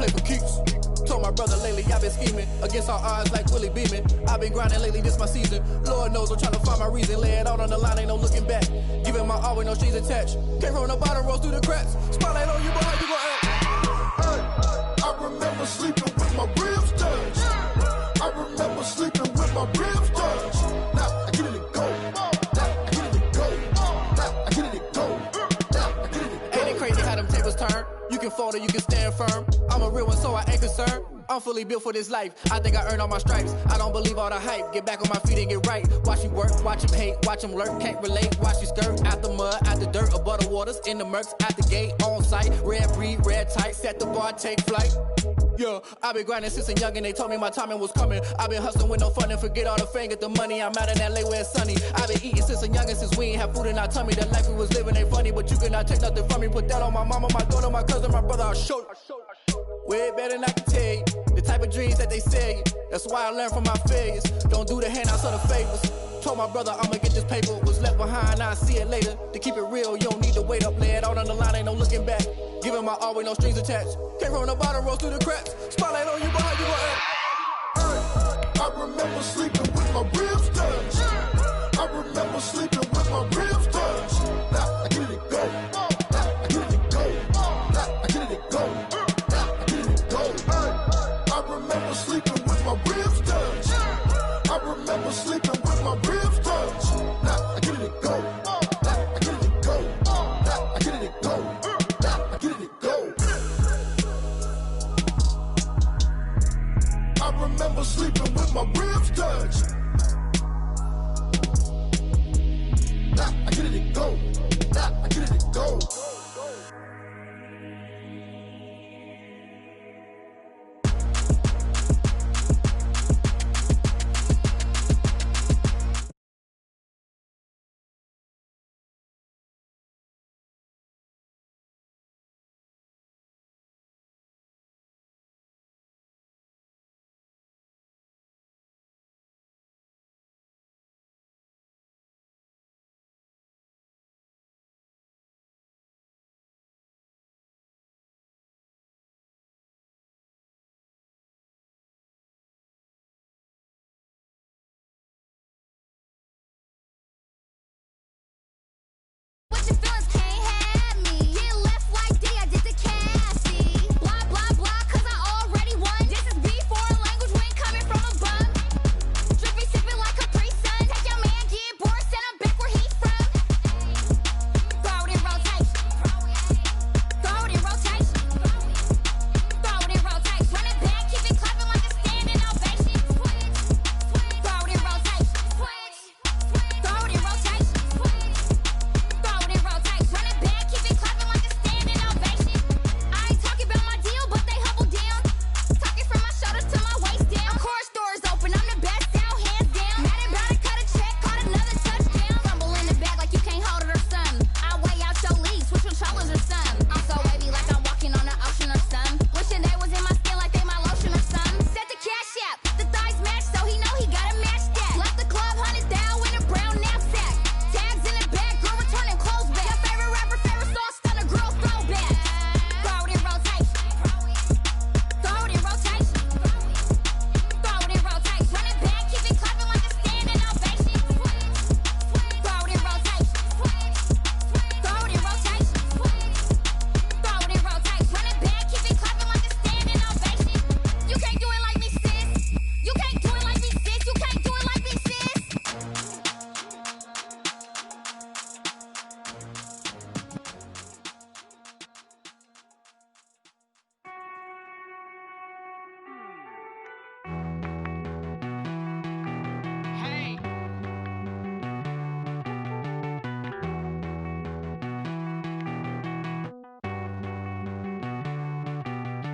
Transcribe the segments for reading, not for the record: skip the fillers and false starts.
play for keeps. Told my brother lately I've been scheming against all odds like Willie Beeman. I've been grinding lately, this my season. Lord knows I'm trying to find my reason. Lay it out on the line, ain't no looking back. Giving my all with no strings attached. Came from the bottom, rose through the cracks. Spotlight on you, but how you gon' act? Hey, I remember sleeping with my ribs touched. I remember sleeping with my ribs touched. Now I get it and go. Now I get it and go. Now I get it and go. Now I get it and go. Ain't it crazy how them tables turn? You can fold or you can stand firm. I'm a real one, so I ain't concerned. I'm fully built for this life. I think I earned all my stripes. I don't believe all the hype. Get back on my feet and get right. Watch you work, watch him hate, watch him lurk. Can't relate, watch you skirt. Out the mud, out the dirt, above the waters, in the murks, out the gate, on site. Red breed, red tight, set the bar, take flight. Yeah, I've been grinding since a young and they told me my timing was coming. I've been hustling with no fun and forget all the fame, get the money. I'm out in LA where it's sunny. I've been eating since a young and since we ain't have food in our tummy. The life we was living ain't funny, but you cannot take nothing from me. Put that on my mama, my daughter, my cousin, my brother, I'll show you. Way better than I can tell you. The type of dreams that they sell you. That's why I learned from my failures. Don't do the handouts or the favors. Told my brother I'ma get this paper. Was left behind, I'll see it later. To keep it real, you don't need to wait up. Lay it out on the line, ain't no looking back. Giving my all with no strings attached. Came from the bottom, rose through the cracks. Spotlight on you, but how you gon' act? Hey, I remember sleeping with my ribs touched. I remember sleeping with my ribs touched. Now I get it and go. Now I get it and go. Now I get it and go. Now I get it and go. Hey, I remember sleeping with my ribs touched. I remember sleeping with my ribs touched. Now I get it and go. Now I get it and go. Now I get it and go. Now I get it and go. I remember sleeping with my ribs touched. Now I get it and go. Now I get it and go.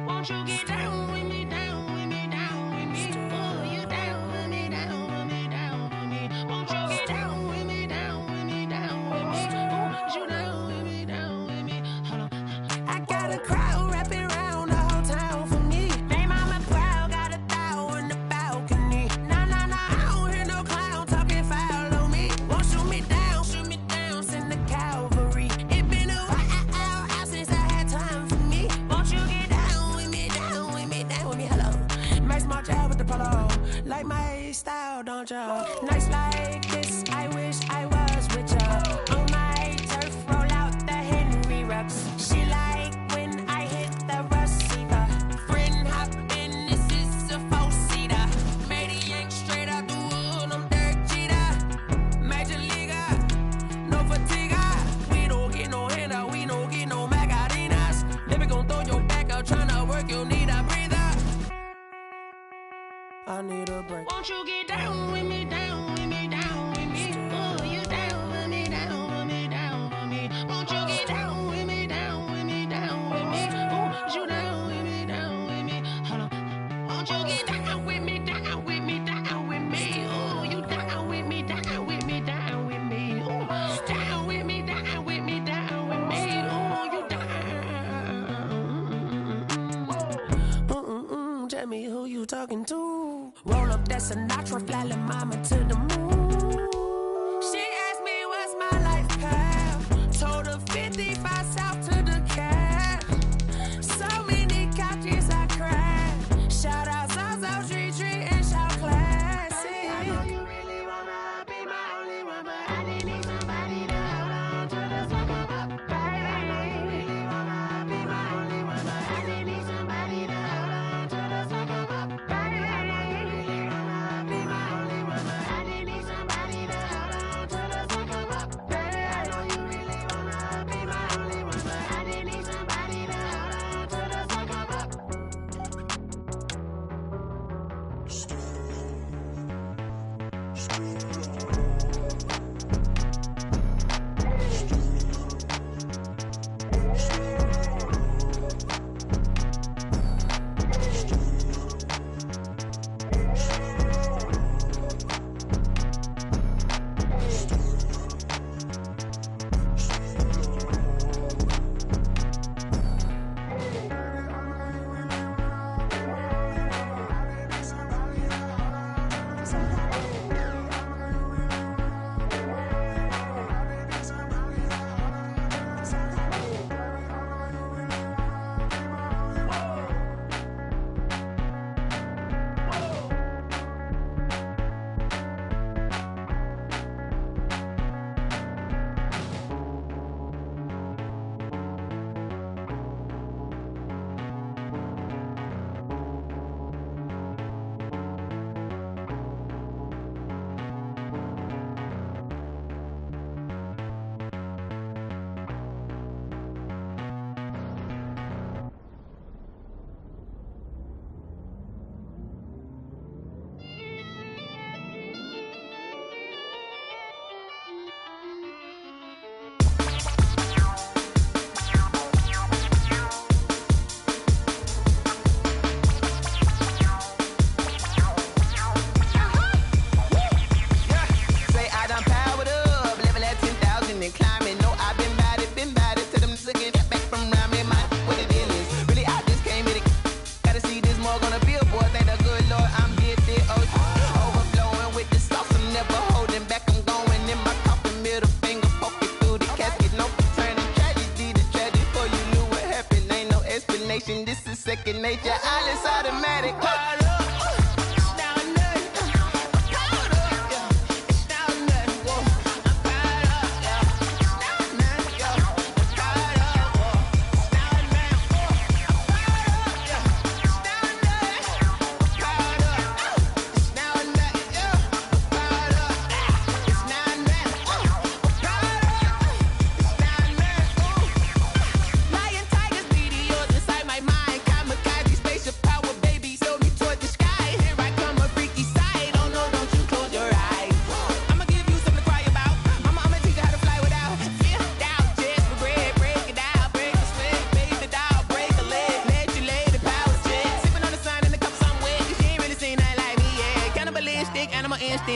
Won't you get down with me, down with me, down with me? Oh, you down with me, down with me, down with me. Won't you get down with me, down with me, down with me? Oh, you down with me, down with me? Hold on. I got a crowd wrapping around the whole town for me. They mama proud, got a thou in the balcony. Nah, nah, nah, I don't hear no clown talking foul on me. Won't shoot me down, send the cavalry. It been a while since I had time for me. Won't you get down with me, down Ferrari style, don't ya? Nights like this, I wish I was with ya. On my turf, roll out the Henry Rux. She like when I hit the receiver. Friend hop in, this is a four-seater. Maniac straight out the wood, I'm Derek Jeter. Major leaguer, no fatigue. We don't get no handout, we don't get no Macarinas. Never gon' throw your back out, tryna work, you need a breather. I need a break. Won't you get down with me, down with me, down with me? Oh, you down with me, down with me, down with me. Won't you get down with me, down with me, down with me? Oh, you down with me, down with me. Hold on. Won't you get down with me, down with me, down with me? Oh, you down with me, down with me, down with me. Oh, down with me, down with me, down with me. Oh, you down. Tell me who you talking to. Roll up that Sinatra, fly la mama to the moon. She asked me what's my life path. Told her 55 south to the cat. So many couches I cried. Shout out Zazo, Tree Tree, and shout classic. I know you really wanna be my only one, but I didn't need somebody to hold on to the sucker up, baby. I know you really wanna be my only one, but I didn't need somebody to hold on to the sucker up, baby. I know you really wanna be my only one, but I didn't need somebody to hold on to the sucker up, baby. I know you really wanna be my only one, but I didn't need somebody to hold on to the sucker up. This is second nature, all is automatic.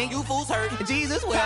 You fools hurt. Jesus will.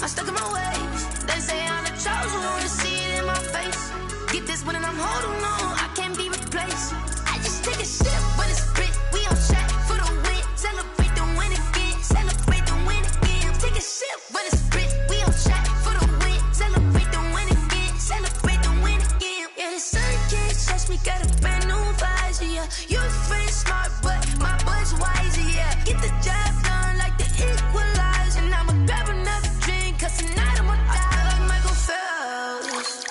I'm stuck in my ways. They say I'm the chosen one to see it in my face. Get this one and I'm holding on, I can't be replaced. I just take a sip when it's split. We on track for the win. Celebrate the win again. Celebrate the win again. Take a sip when it's split. We on track for the win. Celebrate the win again. Celebrate the win again. Yeah, the sun can't touch me. Got a brand new visor. Yeah, you're friend smart, but my bud's wiser. Yeah, get the job done like the equalizer. And I'ma grab another drink, cause tonight I'ma die like Michael Phelps.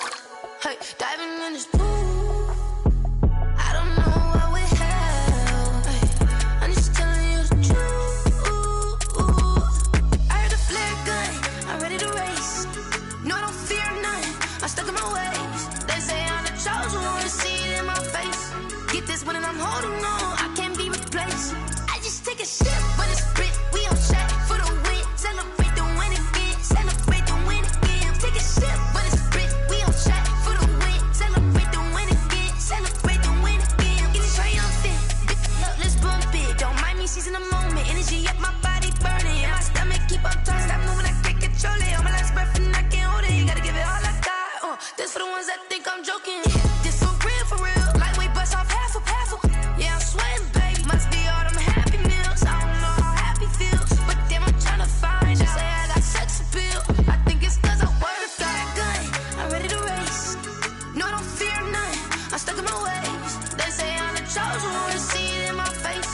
Hey, diving in this pool. I don't know what we have. Hey, I'm just telling you the truth. I heard the flare gun, I'm ready to race. No, I don't fear none, I'm stuck in my ways. They say I'm the chosen one to see it in my face. Get this one and I'm holding on, I can't be replaced. I just take a sip when it's split. We on track for the win. Celebrate the win again. Celebrate the win again. Take a sip when it's split. We on track for the win. Celebrate the win again. Celebrate the win again. Getting triumphant. Look, let's bump it. Don't mind me seizing the moment. Energy up my body burning. And my stomach keep on turning. Stop moving, I can't control it. On my last breath and I can't hold it. You gotta give it all I got. This for the ones that think I'm joking. This for real, for real. Lightweight bust off half a. Yeah, I'm sweating, baby. Must be all them happy meals. I don't know how happy feels, but damn, I'm trying to find out. Say I got sex appeal. I think it's cause I wear the flag gun. I'm ready to race. No, I don't fear none. I'm stuck in my ways. They say I'm the chosen one to see it in my face.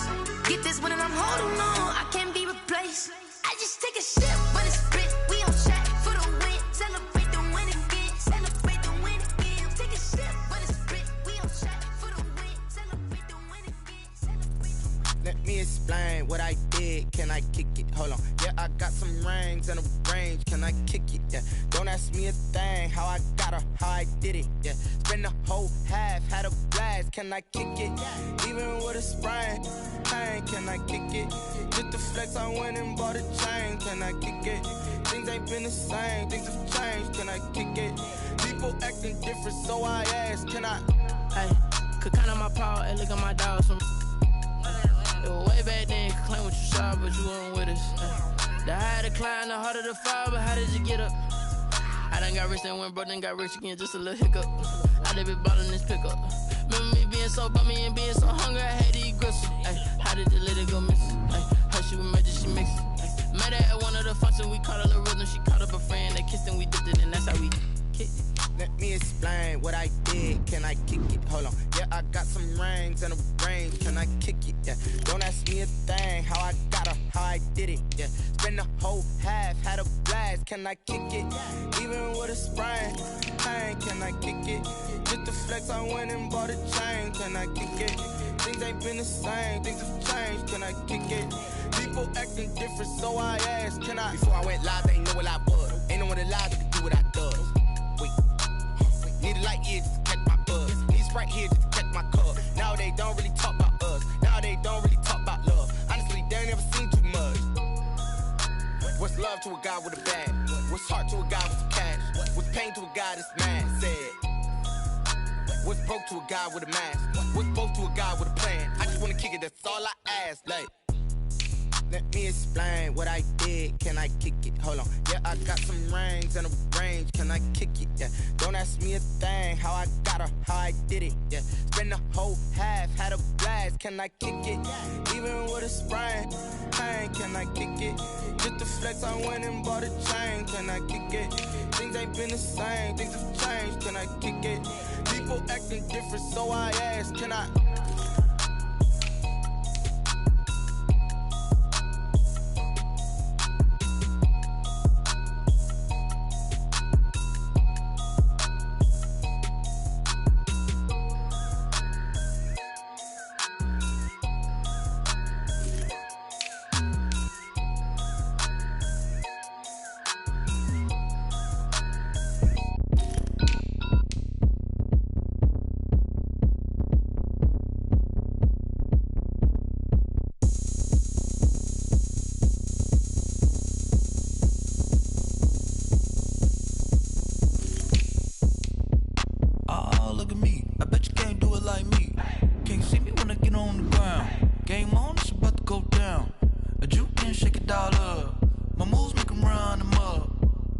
Get this one and I'm holding on, I can't be replaced. I just take a sip when it's split. We on track for the win. Celebrate the win again. Celebrate the win again. Take a sip when it's split. We on track for the win. Celebrate the win again. Celebrate the win. Let me explain what I did. Can I kick it? Hold on. Yeah, I got some rings and a range. Can I kick it? Yeah. Don't ask me a thing. How I got her, how I did it. Yeah. Spend the whole half, had a blast. Can I kick it? Even with a sprain. Pain, can I kick it? Just the flex, I went and bought a chain. Can I kick it? Things ain't been the same. Things have changed. Can I kick it? People acting different, so I ask. Can I? Hey, could count on my power and look at my dogs from. It was way back then, could claim what you saw, but you weren't with us. The higher the climb, the harder the fall, but how did you get up? I done got rich, then went broke, then got rich again, just a little hiccup. I done been ballin' this pickup. Remember me being so bummy and being so hungry, I had to eat gristle. Ay, how did you let it go miss? Ay, how she was made, she mixed. Met her at one of the functions, we caught a little rhythm, she caught up a friend, they kissed and we dipped it, and that's how we kicked it. Let me explain what I did. Can I kick it? Hold on. Yeah, I got some rings and a range. Can I kick it? Yeah. Don't ask me a thing. How I got her, how I did it. Yeah. Spend the whole half, had a blast. Can I kick it? Even with a sprain. Pain, can I kick it? Just the flex, I went and bought a chain. Can I kick it? Things ain't been the same. Things have changed. Can I kick it? People acting different, so I asked. Can I? Before I went live, they ain't know what I was. Ain't no one alive that can do what I does. Need a light year just to catch my buzz. Need Sprite here just to catch my cup. Now they don't really talk about us. Now they don't really talk about love. Honestly, they ain't never seen too much. What's love to a guy with a bag? What's heart to a guy with some cash? What's pain to a guy that's mad? Said. What's broke to a guy with a mask? What's both to a guy with a plan? I just wanna kick it, that's all I ask. Like, let me explain what I did. Can I kick it? Hold on. Yeah, I got some rings and a range. Can I kick it? Yeah. Don't ask me a thing. How I got her, how I did it. Yeah. Spend the whole half, had a blast. Can I kick it? Even with a sprain. Pain, can I kick it? Just the flex, I went and bought a chain. Can I kick it? Things ain't been the same. Things have changed. Can I kick it? People acting different, so I ask. Can I?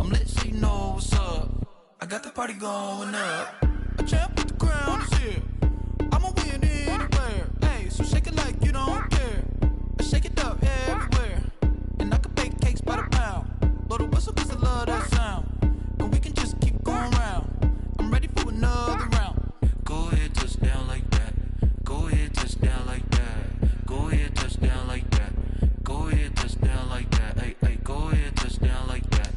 I'm lit so you know what's up. I got the party going up. A champ with the crown is here. I'ma win anywhere. Hey, so shake it like you don't care. Shake it up everywhere. And I can bake cakes by the pound. Blow the whistle cause I love that sound. And we can just keep going round. I'm ready for another round. Go ahead, touch down like that. Go ahead, touch down like that. Go ahead, touch down like that. Go ahead, touch down like that. Hey, hey, go ahead, touch down like that.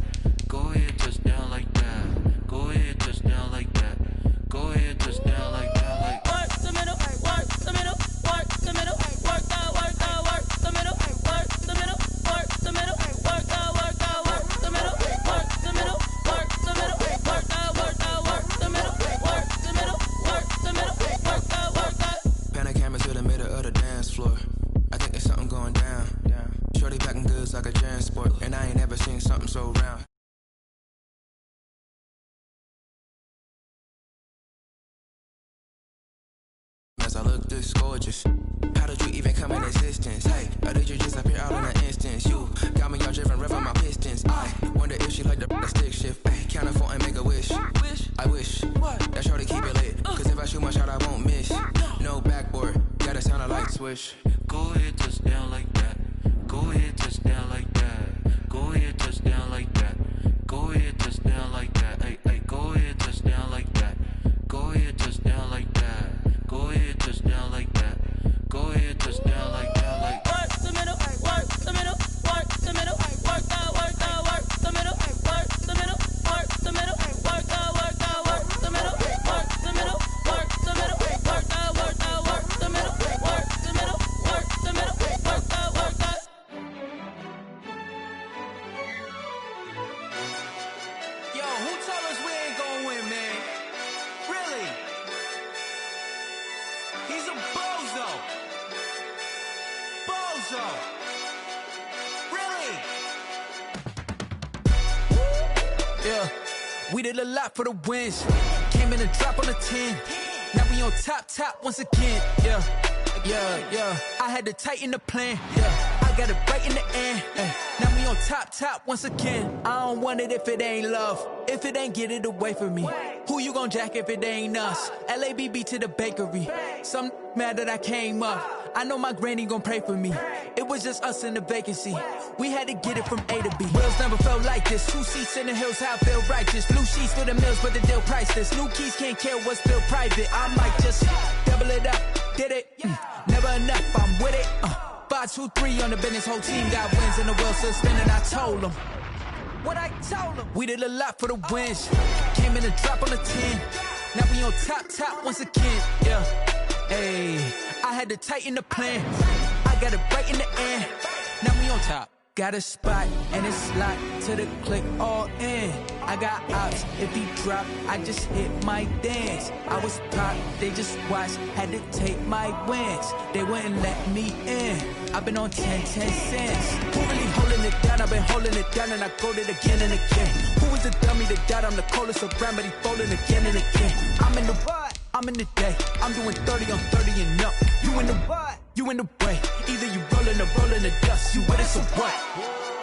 Go ahead, touch down like that. Go ahead, touch down like that. Go ahead, touch down like that. Like work the middle, work the middle, work the middle, work the middle, work the middle, work the middle, work the middle, work the middle, work the middle, work the middle, work the middle, work the middle, work the middle, work the middle, work the. Pan a camera to the middle of the dance floor. I think there's something going down. Shorty packing goods like a transport, and I ain't ever seen something so round. As I look this gorgeous, how did you even come in existence? Hey, or did you just appear out in an instance? You got me all driven, revving my pistons. I wonder if she like the stick shift. Hey, count a four and make a wish. I wish that shorty keep it lit, cause if I shoot my shot I won't miss. No backboard, gotta sound a light switch. Go ahead, touch down like that. Go ahead, touch down like that. Go ahead, touch down like that. Go ahead, touch down like that. Hey, hey, go ahead, touch down like that. Go ahead, touch down like that. Go ahead, touch down like that. Go ahead, touch down like that. Like work the middle, work the middle, work the middle, work the middle, work the middle, work the middle, work the middle, work the middle, work the middle, work the middle, work the middle, work the middle, work the middle, work the middle, work the. Yo, who told us we ain't gonna win, man? Really? He's a bozo. Bozo. Really? Yeah. We did a lot for the wins. Came in a drop on the 10. Now we on top once again. Yeah. I had to tighten the plan. Yeah. I got it right in the end. Now we on top once again. I don't want it if it ain't love. If it ain't, get it away from me. Who you gon' jack if it ain't us? LABB to the bakery. Some mad that I came up. I know my granny gon' pray for me. It was just us in the vacancy. We had to get it from A to B. Wheels never felt like this. 2 seats in the hills, how I feel righteous. Blue sheets for the mills, but the deal priceless. New keys can't care what's still private. I might just double it up. Did it? Never enough, I'm with it. 5, 2, 3 on the business. Whole team got wins and the wheels still spinning. I told them what I told them. We did a lot for the wins. Came in a drop on the 10. Now we on top once again. Yeah. Hey, I had to tighten the plan. I got it right in the end. Now we on top. Got a spot and it's locked to the click all in. I got ops, if he drop, I just hit my dance. I was top, they just watched, had to take my wins. They wouldn't let me in. I've been on 10 cents. Who really holding it down? I've been holding it down and I quote it again and again. Who is the dummy that doubt I'm the coldest around, but he folding again and again. I'm in the what? I'm in the day. I'm doing 30 on 30 and up. You in the what? You in the way. Either you rolling or rolling the dust. You with it, so what?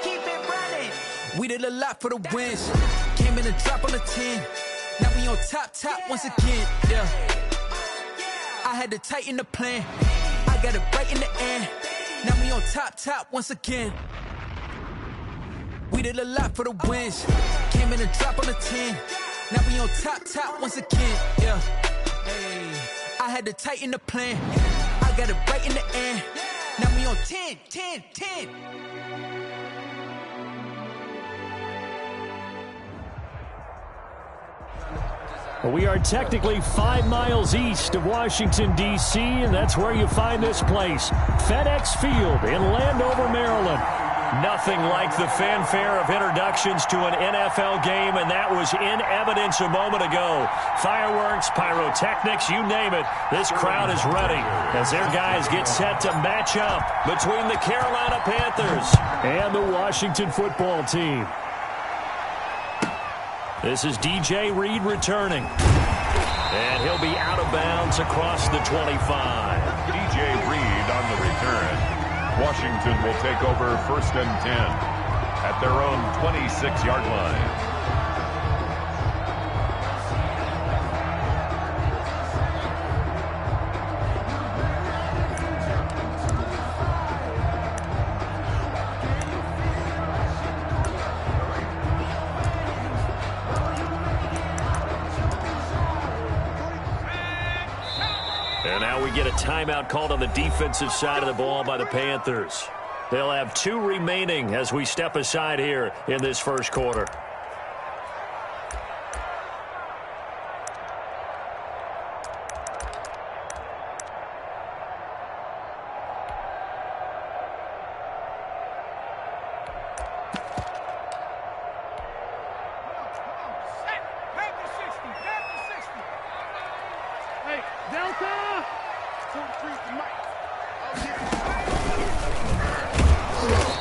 Keep it running. We did a lot for the wins. Came in a drop on the 10. Now we on top once again. Yeah. I had to tighten the plan. I got it right in the end. Now we on top once again. We did a lot for the wins. Came in a drop on the 10. Now we on top once again. Yeah. Hey, I had to tighten the plan. I got it right in the end. Now we on 10. Well, we are technically 5 miles east of Washington, D.C., and that's where you find this place, FedEx Field in Landover, Maryland. Nothing like the fanfare of introductions to an NFL game, and that was in evidence a moment ago. Fireworks, pyrotechnics, you name it. This crowd is ready as their guys get set to match up between the Carolina Panthers and the Washington football team. This is DJ Reed returning. And he'll be out of bounds across the 25. DJ Reed on the return. Washington will take over 1st and 10 at their own 26-yard line. timeout called on the defensive side of the ball by the Panthers. They'll have 2 remaining as we step aside here in this first quarter.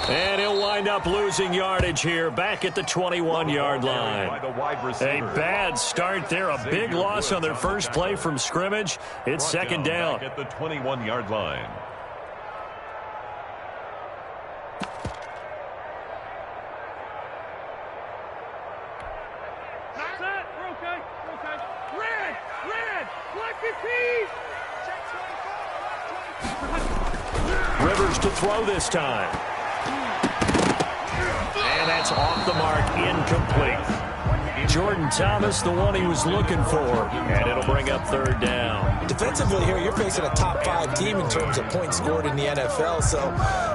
And he'll wind up losing yardage here back at the 21-yard line. A bad start there. A big loss on their first play from scrimmage. It's second down. At the 21-yard line. Rivers to throw this time. And that's off the mark, incomplete. Jordan Thomas, the one he was looking for, and it'll bring up third down. Defensively here, you're facing a top 5 team in terms of points scored in the NFL, so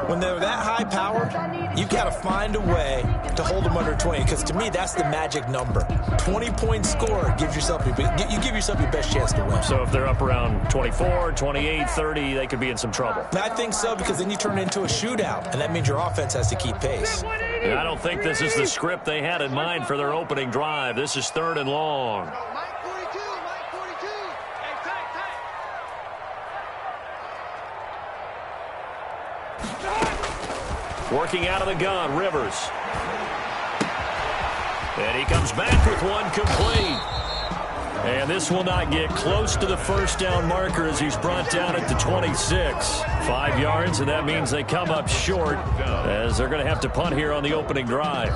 when they're that high powered, you've got to find a way to hold them under 20, because to me, that's the magic number. 20-point score gives yourself you give yourself your best chance to win. So if they're up around 24, 28, 30, they could be in some trouble. I think so, because then you turn it into a shootout, and that means your offense has to keep pace. I don't think this is the script they had in mind for their opening drive. This is third and long. Working out of the gun, Rivers. And he comes back with one complete. And this will not get close to the first down marker as he's brought down at the 26. 5 yards, and that means they come up short as they're going to have to punt here on the opening drive.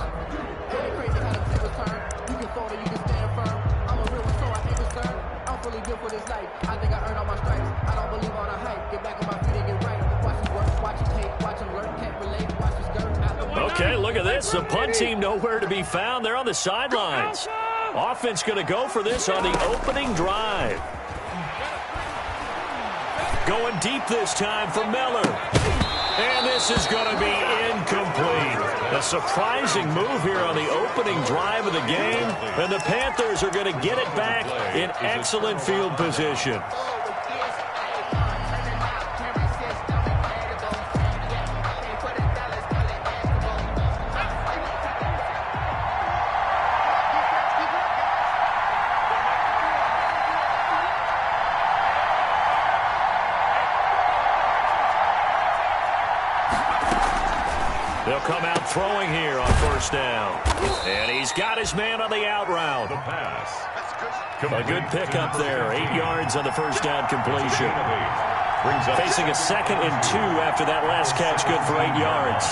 Okay, look at this. The punt team nowhere to be found. They're on the sidelines. Offense going to go for this on the opening drive. Going deep this time for Miller. And this is going to be incomplete. A surprising move here on the opening drive of the game. And the Panthers are going to get it back in excellent field position. They'll come out throwing here on first down. And he's got his man on the out route. The pass. A good pickup there. 8 yards on the first down completion. Facing a 2nd and 2 after that last catch. Good for 8 yards.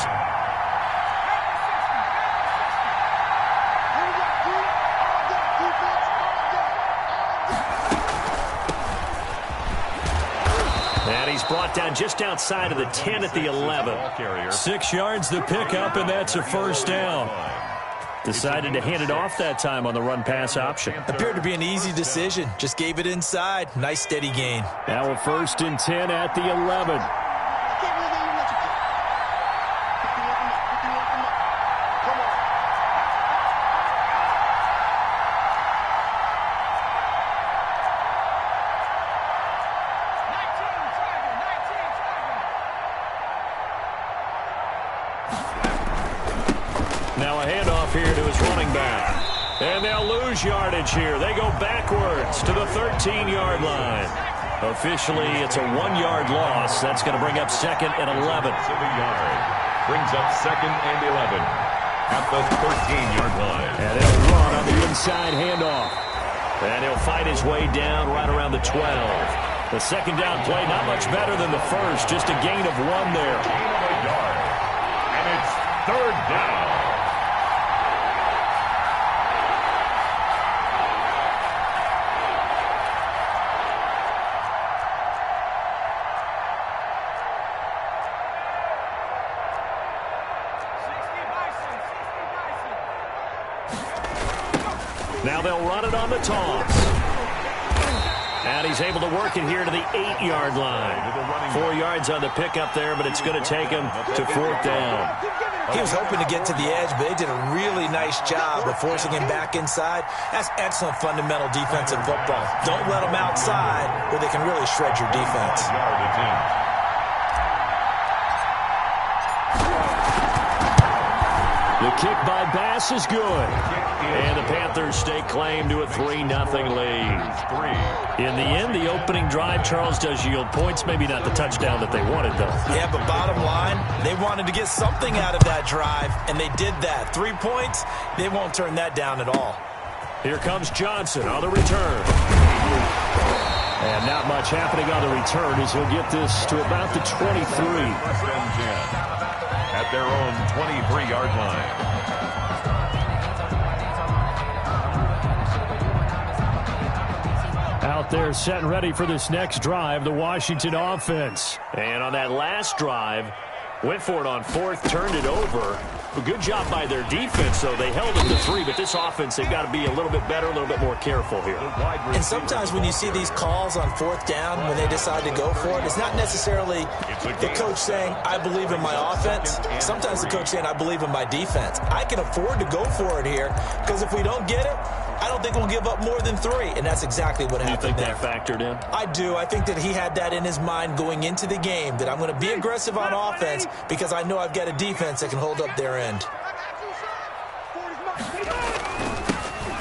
And he's brought down just outside of the 10 at the 11. 6 yards the pickup, and that's a first down. Decided to hand it off that time on the run-pass option. Appeared to be an easy decision. Just gave it inside. Nice, steady gain. Now a 1st and 10 at the 11. Now a handoff here to his running back. And they'll lose yardage here. They go backwards to the 13-yard line. Officially, it's a 1-yard loss. That's going to bring up 2nd and 11. Brings up 2nd and 11 at the 13-yard line. And they'll run on the inside handoff. And he'll fight his way down right around the 12. The second down play, not much better than the first. Just a gain of 1 there. Gain of a yard. And it's third down. Now they'll run it on the toss. And he's able to work it here to the 8-yard line. 4 yards on the pickup there, but it's going to take him to 4th down. He was hoping to get to the edge, but they did a really nice job of forcing him back inside. That's excellent fundamental defensive football. Don't let them outside where they can really shred your defense. The kick by Bass is good. And the Panthers stake claim to a 3-0 lead. In the end, the opening drive, Charles, does yield points. Maybe not the touchdown that they wanted, though. Yeah, but bottom line, they wanted to get something out of that drive, and they did that. 3 points, they won't turn that down at all. Here comes Johnson on the return. And not much happening on the return as he'll get this to about the 23. At their own 23-yard line. Out there set and ready for this next drive, the Washington offense. And on that last drive, went for it on 4th, turned it over. A good job by their defense, though. They held them to 3, but this offense, they've got to be a little bit better, a little bit more careful here. And sometimes when you see these calls on 4th down, when they decide to go for it, it's not necessarily the coach saying, I believe in my offense. Sometimes the coach saying, I believe in my defense. I can afford to go for it here, because if we don't get it, I don't think we'll give up more than 3, and that's exactly what happened there. You think that factored in? I do. I think that he had that in his mind going into the game, that I'm going to be aggressive on offense because I know I've got a defense that can hold up their end.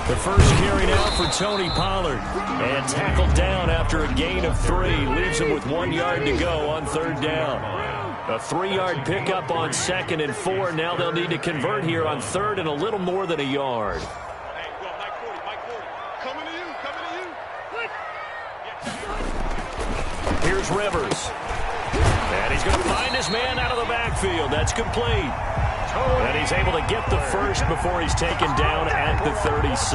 The first carry now for Tony Pollard. And tackled down after a gain of 3. Leaves him with 1 yard to go on 3rd down. A 3-yard pickup on 2nd and 4. Now they'll need to convert here on 3rd and a little more than a yard. Here's Rivers. And he's going to find his man out of the backfield. That's complete. And he's able to get the first before he's taken down at the 36.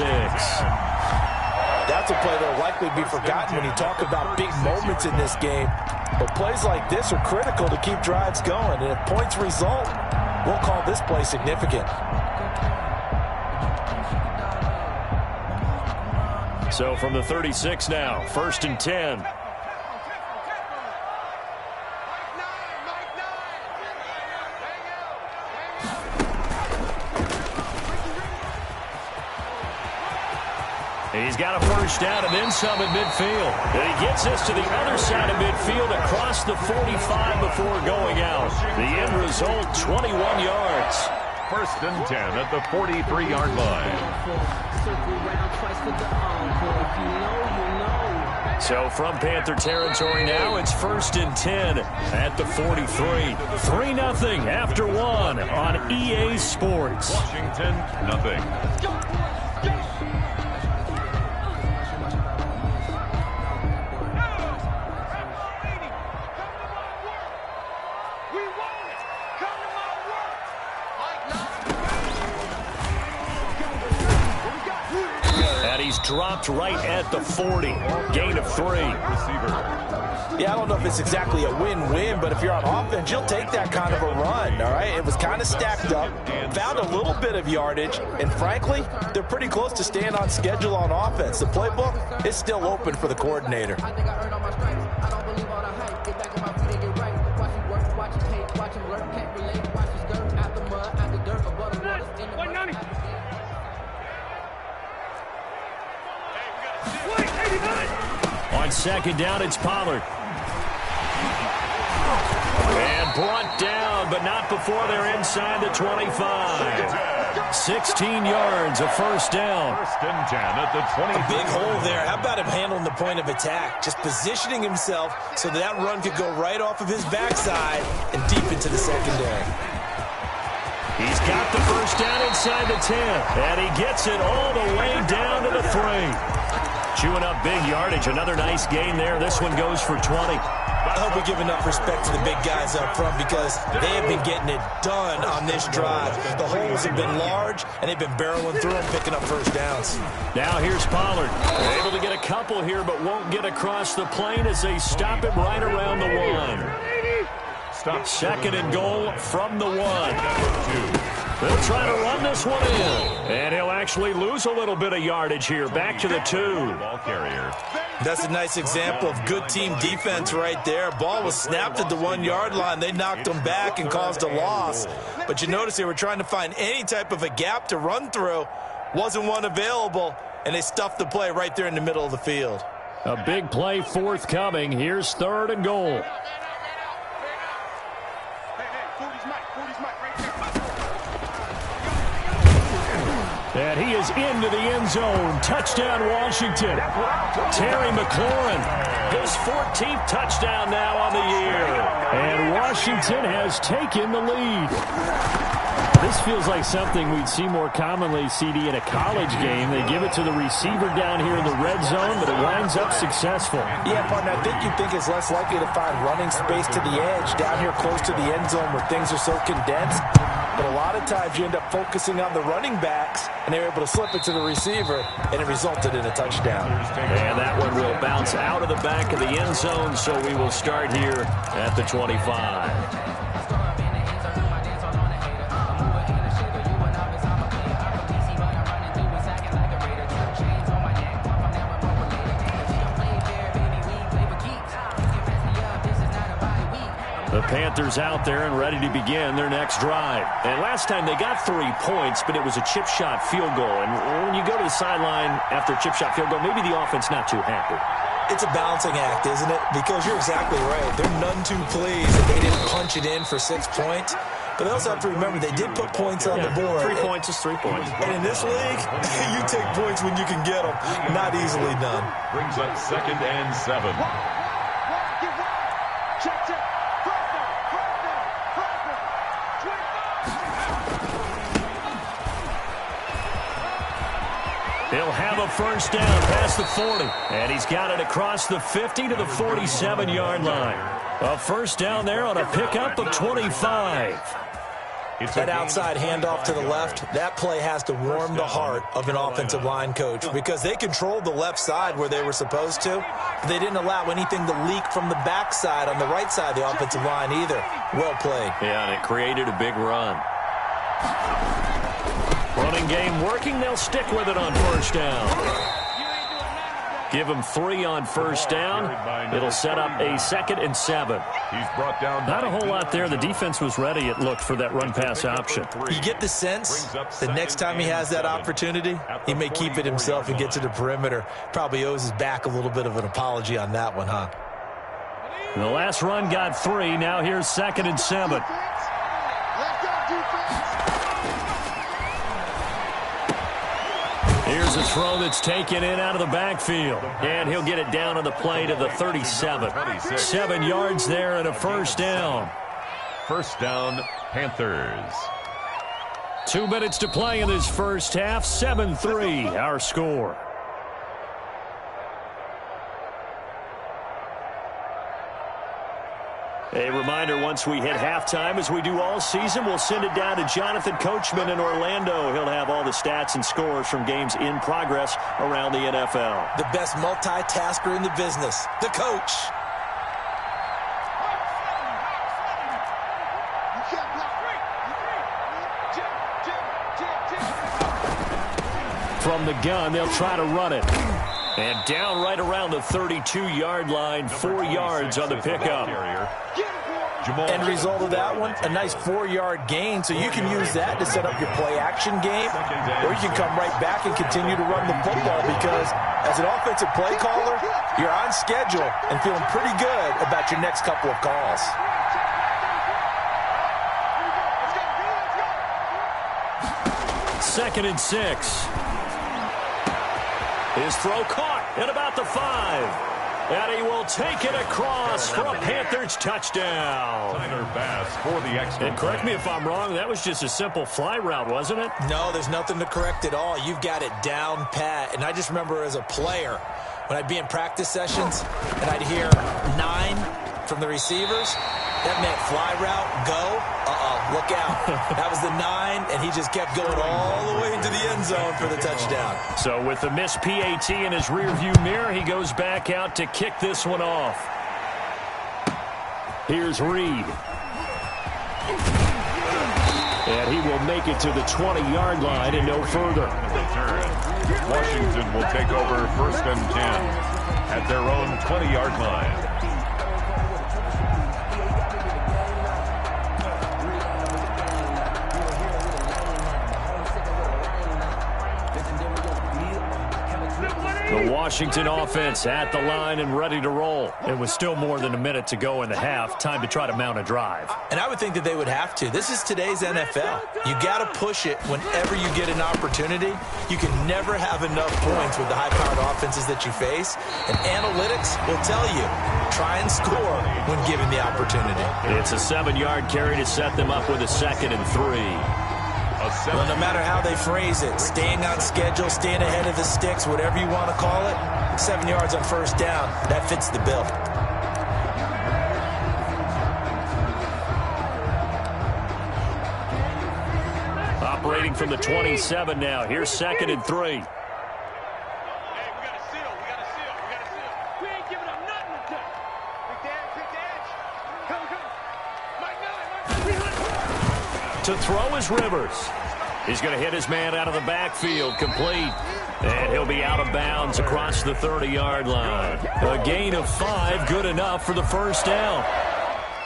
That's a play that will likely be forgotten when you talk about big moments in this game. But plays like this are critical to keep drives going. And if points result, we'll call this play significant. So from the 36 now, 1st and 10. He's got a first down and then some at midfield. And he gets this to the other side of midfield across the 45 before going out. The end result, 21 yards. 1st and 10 at the 43-yard line. So from Panther territory now, it's 1st and 10 at the 43. 3-0 after 1 on EA Sports. Washington, nothing. Dropped right at the 40. Gain of 3. Yeah, I don't know if it's exactly a win-win, but if you're on offense, you'll take that kind of a run, all right? It was kind of stacked up, found a little bit of yardage, and frankly, they're pretty close to staying on schedule on offense. The playbook is still open for the coordinator. On 2nd down, it's Pollard. And brought down, but not before they're inside the 25. 16 yards, a first down. 1st and 10 at the 20. A big hole there. How about him handling the point of attack? Just positioning himself so that run could go right off of his backside and deep into the secondary. He's got the first down inside the 10. And he gets it all the way down to the 3. Chewing up big yardage. Another nice gain there. This one goes for 20. I hope we give enough respect to the big guys up front because they have been getting it done on this drive. The holes have been large, and they've been barreling through them, picking up first downs. Now here's Pollard. Able to get a couple here, but won't get across the plane as they stop him right around the 1. 2nd and goal from the 1. They'll try to run this one in. And he'll actually lose a little bit of yardage here. Back to the 2. Ball carrier. That's a nice example of good team defense right there. Ball was snapped at the 1-yard line. They knocked them back and caused a loss. But you notice they were trying to find any type of a gap to run through. Wasn't one available, and they stuffed the play right there in the middle of the field. A big play forthcoming. Here's 3rd and goal. And he is into the end zone. Touchdown, Washington. Terry McLaurin, his 14th touchdown now on the year. And Washington has taken the lead. This feels like something we'd see more commonly, CD, in a college game. They give it to the receiver down here in the red zone, but it winds up successful. Yeah, partner, I think you'd think it's less likely to find running space to the edge down here close to the end zone where things are so condensed. But a lot of times you end up focusing on the running backs, and they're able to slip it to the receiver, and it resulted in a touchdown. And that one will bounce out of the back of the end zone, so we will start here at the 25. The Panthers out there and ready to begin their next drive. And last time they got 3 points, but it was a chip shot field goal. And when you go to the sideline after a chip shot field goal, maybe the offense not too happy. It's a balancing act, isn't it? Because you're exactly right. They're none too pleased that they didn't punch it in for 6 points. But they also have to remember they did put points on the board. 3 points is 3 points. And in this league, you take points when you can get them. Not easily done. Brings up 2nd and 7. He'll have a first down past the 40. And he's got it across the 50 to the 47-yard line. A first down there on a pickup of 25. That outside handoff to the left, that play has to warm the heart of an offensive line coach because they controlled the left side where they were supposed to. They didn't allow anything to leak from the backside on the right side of the offensive line either. Well played. Yeah, and it created a big run. Running game working. They'll stick with it on first down. Give them 3 on first down. It'll set up a 2nd and 7. He's brought down. Not a whole lot there. The defense was ready, it looked, for that run-pass option. You get the sense that next time he has that opportunity, he may keep it himself and get to the perimeter. Probably owes his back a little bit of an apology on that one, huh? The last run got 3. Now here's 2nd and 7. Here's a throw that's taken in out of the backfield. And he'll get it down on the play to the 37. 7 yards there and a first down. First down, Panthers. 2 minutes to play in this first half. 7-3, our score. A reminder, once we hit halftime, as we do all season, we'll send it down to Jonathan Coachman in Orlando. He'll have all the stats and scores from games in progress around the NFL. The best multitasker in the business, the coach. From the gun, they'll try to run it. And down right around the 32-yard line, 4 yards on the pickup. End result of that one, a nice 4-yard gain, so you can use that to set up your play-action game, or you can come right back and continue to run the football because as an offensive play caller, you're on schedule and feeling pretty good about your next couple of calls. Second and 6. His throw caught at about the 5. And he will take it across for a Panthers touchdown. Tyler Bass for the extra. And correct me if I'm wrong, that was just a simple fly route, wasn't it? No, there's nothing to correct at all. You've got it down pat. And I just remember as a player, when I'd be in practice sessions and I'd hear 9 from the receivers, that meant fly route, go. Look out. That was the 9, and he just kept going all the way into the end zone for the touchdown. So with the missed PAT in his rearview mirror, he goes back out to kick this one off. Here's Reed. And he will make it to the 20-yard line and no further. Washington will take over 1st and 10. at their own 20-yard line. The Washington offense at the line and ready to roll. It was still more than a minute to go in the half. Time to try to mount a drive. And I would think that they would have to. This is today's NFL. You got to push it whenever you get an opportunity. You can never have enough points with the high-powered offenses that you face. And analytics will tell you, try and score when given the opportunity. It's a 7-yard carry to set them up with a 2nd and 3. Well, no matter how they phrase it, staying on schedule, staying ahead of the sticks, whatever you want to call it, 7 yards on first down, that fits the bill. Operating from the 27 now. Here's 2nd and 3. To throw is Rivers. He's going to hit his man out of the backfield, complete. And he'll be out of bounds across the 30-yard line. A gain of 5, good enough for the first down.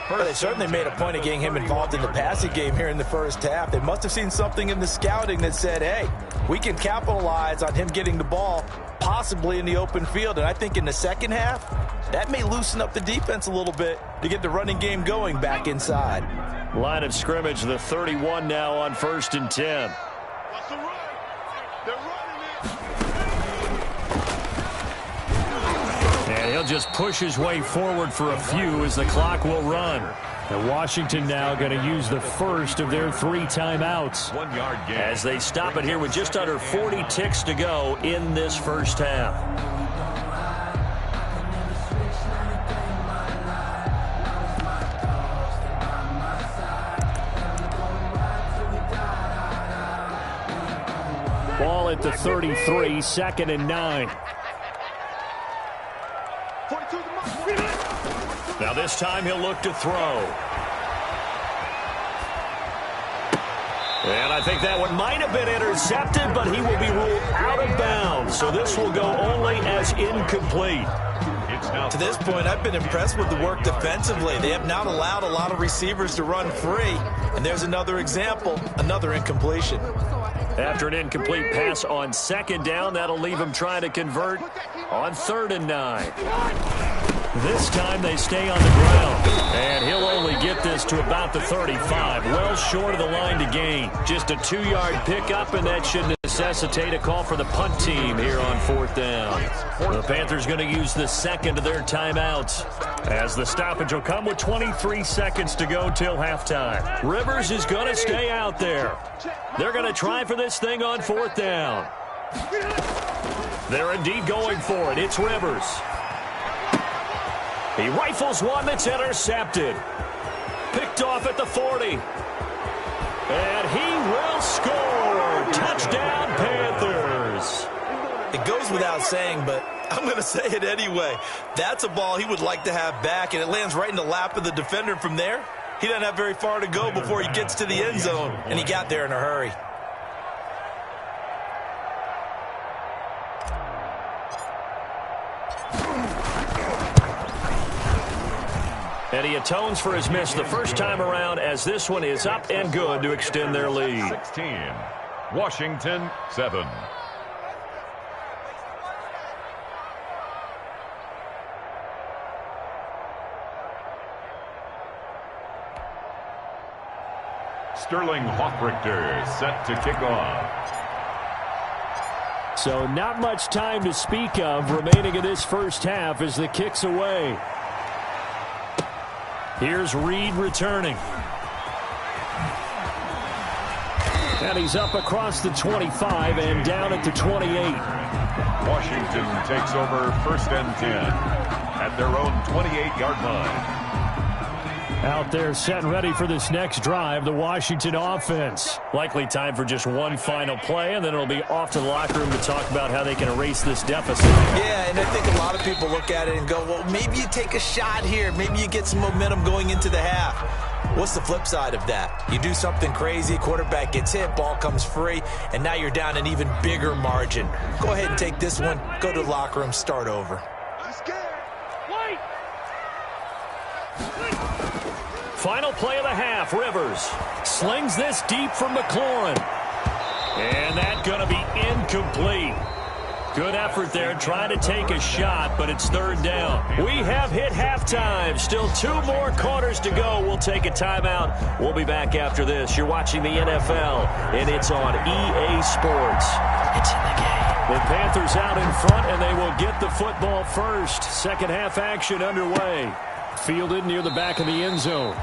Well, they certainly made a point of getting him involved in the passing game here in the first half. They must have seen something in the scouting that said, hey, we can capitalize on him getting the ball possibly in the open field. And I think in the second half, that may loosen up the defense a little bit to get the running game going back inside. Line of scrimmage, the 31 now on 1st and 10. And he'll just push his way forward for a few as the clock will run. And Washington now going to use the first of their 3 timeouts 1 yard gain. as they stop it here with just under 40 ticks to go in this first half. Ball at the 33, 2nd and 9. Now this time he'll look to throw. And I think that one might have been intercepted, but he will be ruled out of bounds. So this will go only as incomplete. To this point, I've been impressed with the work defensively. They have not allowed a lot of receivers to run free. And there's another example, another incompletion. After an incomplete pass on 2nd down, that'll leave him trying to convert on 3rd and 9. This time they stay on the ground. And he'll only get this to about the 35. Well short of the line to gain. Just a 2-yard pickup, and that should necessitate a call for the punt team here on 4th down. The Panthers going to use the 2nd of their timeouts, as the stoppage will come with 23 seconds to go till halftime. Rivers is going to stay out there. They're going to try for this thing on 4th down. They're indeed going for it. It's Rivers. He rifles one that's intercepted. Picked off at the 40. And he will score. Touchdown, Panthers. It goes without saying, but I'm going to say it anyway. That's a ball he would like to have back, and it lands right in the lap of the defender from there. He doesn't have very far to go before he gets to the end zone, and he got there in a hurry. And he atones for his miss the first time around, as this one is up and good to extend their lead. 16, Washington 7. Sterling Hoffrichter set to kick off. So not much time to speak of remaining in this first half as the kick's away. Here's Reed returning. And he's up across the 25 and down at the 28. Washington takes over 1st and 10 at their own 28-yard line. Out there set and ready for this next drive, the Washington offense. Likely time for just one final play, and then it'll be off to the locker room to talk about how they can erase this deficit. Yeah, and I think a lot of people look at it and go, well, maybe you take a shot here. Maybe you get some momentum going into the half. What's the flip side of that? You do something crazy, quarterback gets hit, ball comes free, and now you're down an even bigger margin. Go ahead and take this one, go to the locker room, start over. Final play of the half. Rivers slings this deep from McLaurin. And that's going to be incomplete. Good effort there trying to take a shot, but it's third down. We have hit halftime. Still 2 more quarters to go. We'll take a timeout. We'll be back after this. You're watching the NFL, and it's on EA Sports. It's in the game. The Panthers out in front, and they will get the football first. Second half action underway. Fielded near the back of the end zone.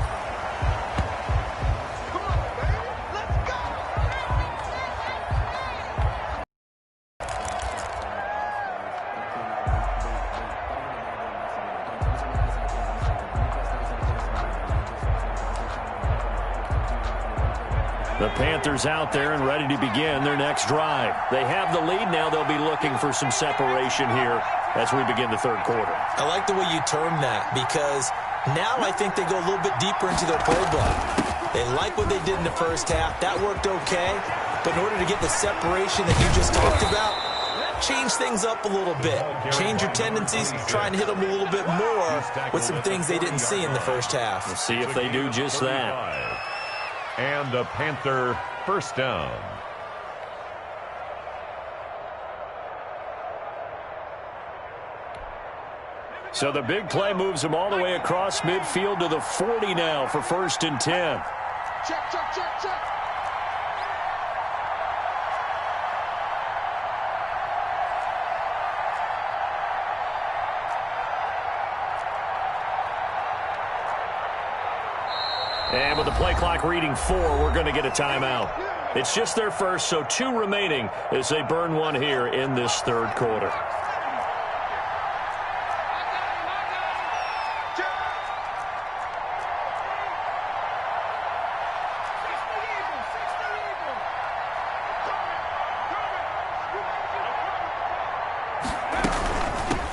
The Panthers out there and ready to begin their next drive. They have the lead now. They'll be looking for some separation here as we begin the third quarter. I like the way you term that because now I think they go a little bit deeper into their playbook. They like what they did in the first half. That worked okay. But in order to get the separation that you just talked about, change things up a little bit. Change your tendencies, try and hit them a little bit more with some things they didn't see in the first half. We'll see if they do just that. And a Panther first down. So the big play moves them all the way across midfield to the 40 now for 1st and 10. Check, check, check, check. And with the play clock reading 4, we're going to get a timeout. It's just their first, so 2 remaining as they burn one here in this third quarter.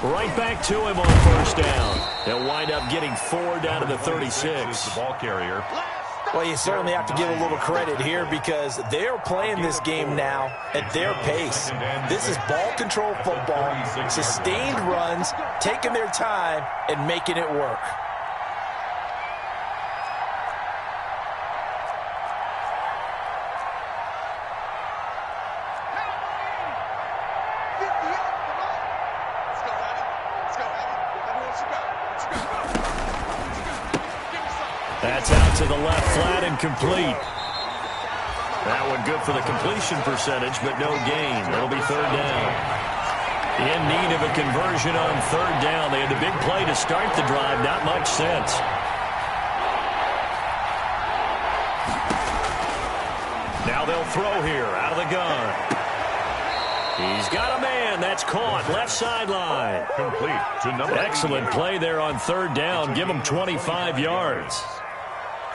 Right back to him on first down. They'll wind up getting 4 down to the 36. The ball carrier. Well, you certainly have to give a little credit here because they're playing this game now at their pace. This is ball control football, sustained runs, taking their time, and making it work. That's out to the left, flat and complete. That one good for the completion percentage, but no gain. It'll be third down. In need of a conversion on third down. They had the big play to start the drive. Not much sense. Now they'll throw here out of the gun. He's got a man. That's caught. Left sideline. Complete to number 8. Excellent play there on third down. Give him 25 yards.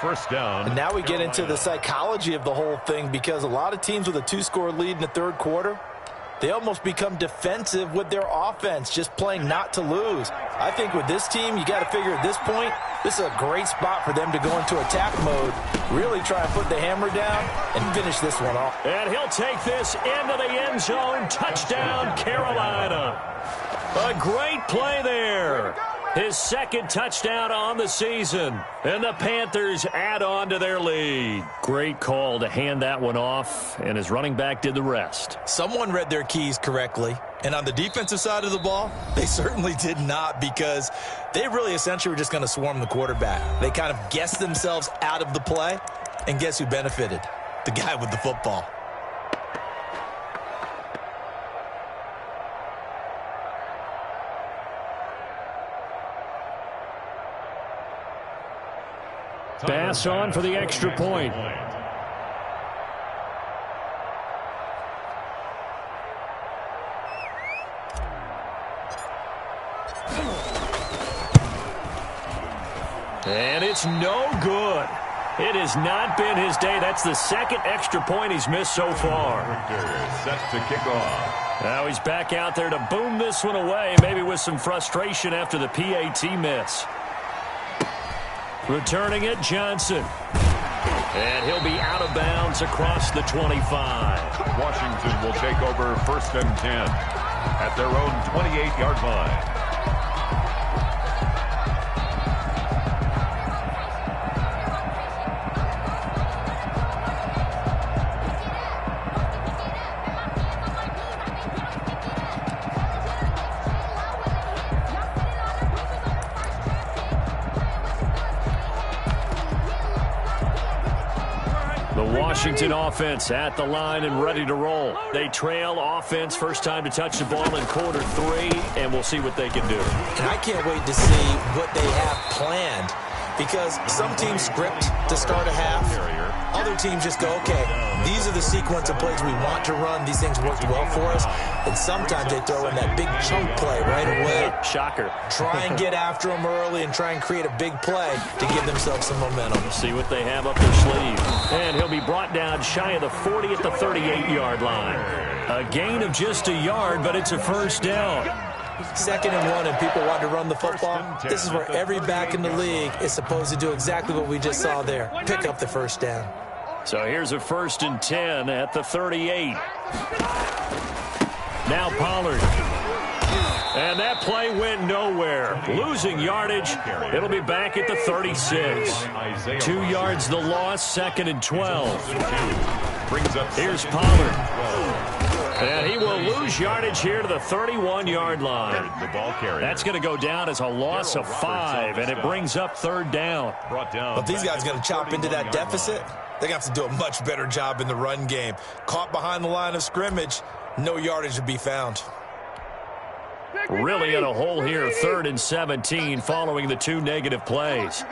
First down. And now we get into the psychology of the whole thing because a lot of teams with a 2-score lead in the third quarter, they almost become defensive with their offense, just playing not to lose. I think with this team, you got to figure at this point, this is a great spot for them to go into attack mode, really try and put the hammer down and finish this one off. And he'll take this into the end zone. Touchdown, Carolina. A great play there. His second touchdown on the season. And the Panthers add on to their lead. Great call to hand that one off, and his running back did the rest. Someone read their keys correctly. And on the defensive side of the ball, they certainly did not because they really essentially were just going to swarm the quarterback. They kind of guessed themselves out of the play, and guess who benefited? The guy with the football. Pass on for the extra point. And it's no good. It has not been his day. That's the second extra point he's missed so far. Set to kick off. Now he's back out there to boom this one away, maybe with some frustration after the PAT miss. Returning it, Johnson. And he'll be out of bounds across the 25. Washington will take over 1st and 10 at their own 28-yard line. Washington offense at the line and ready to roll. They trail offense, first time to touch the ball in quarter 3, and we'll see what they can do. And I can't wait to see what they have planned, because some teams script to start a half. Other teams just go, okay, these are the sequence of plays we want to run. These things worked well for us. And sometimes they throw in that big chunk play right away. Shocker. Try and get after them early and try and create a big play to give themselves some momentum. See what they have up their sleeve. And he'll be brought down shy of the 40 at the 38-yard line. A gain of just a yard, but it's a first down. 2nd and 1 and people want to run the football. This is where every back in the league is supposed to do exactly what we just saw there. Pick up the first down. So here's a 1st and 10 at the 38. Now Pollard. And that play went nowhere. Losing yardage. It'll be back at the 36. 2 yards the loss, 2nd and 12. Here's Pollard. And he will lose yardage here to the 31-yard line. That's going to go down as a loss of 5, and it brings up 3rd down. But these guys are going to chop into that deficit. They're going to have to do a much better job in the run game. Caught behind the line of scrimmage, no yardage to be found. Really in a hole here, 3rd and 17 following the 2 negative plays.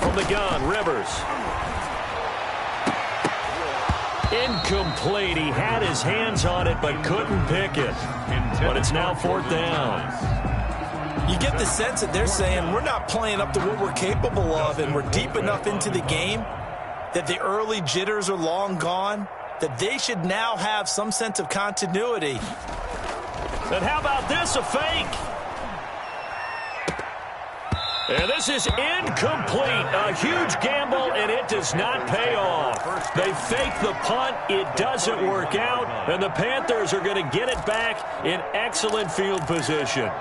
From the gun, Rivers. Incomplete. He had his hands on it but couldn't pick it. But it's now 4th down. You get the sense that they're saying we're not playing up to what we're capable of, and we're deep enough into the game that the early jitters are long gone, that they should now have some sense of continuity. And how about this, a fake? And this is incomplete. A huge gamble, and it does not pay off. They fake the punt. It doesn't work out, and the Panthers are going to get it back in excellent field position.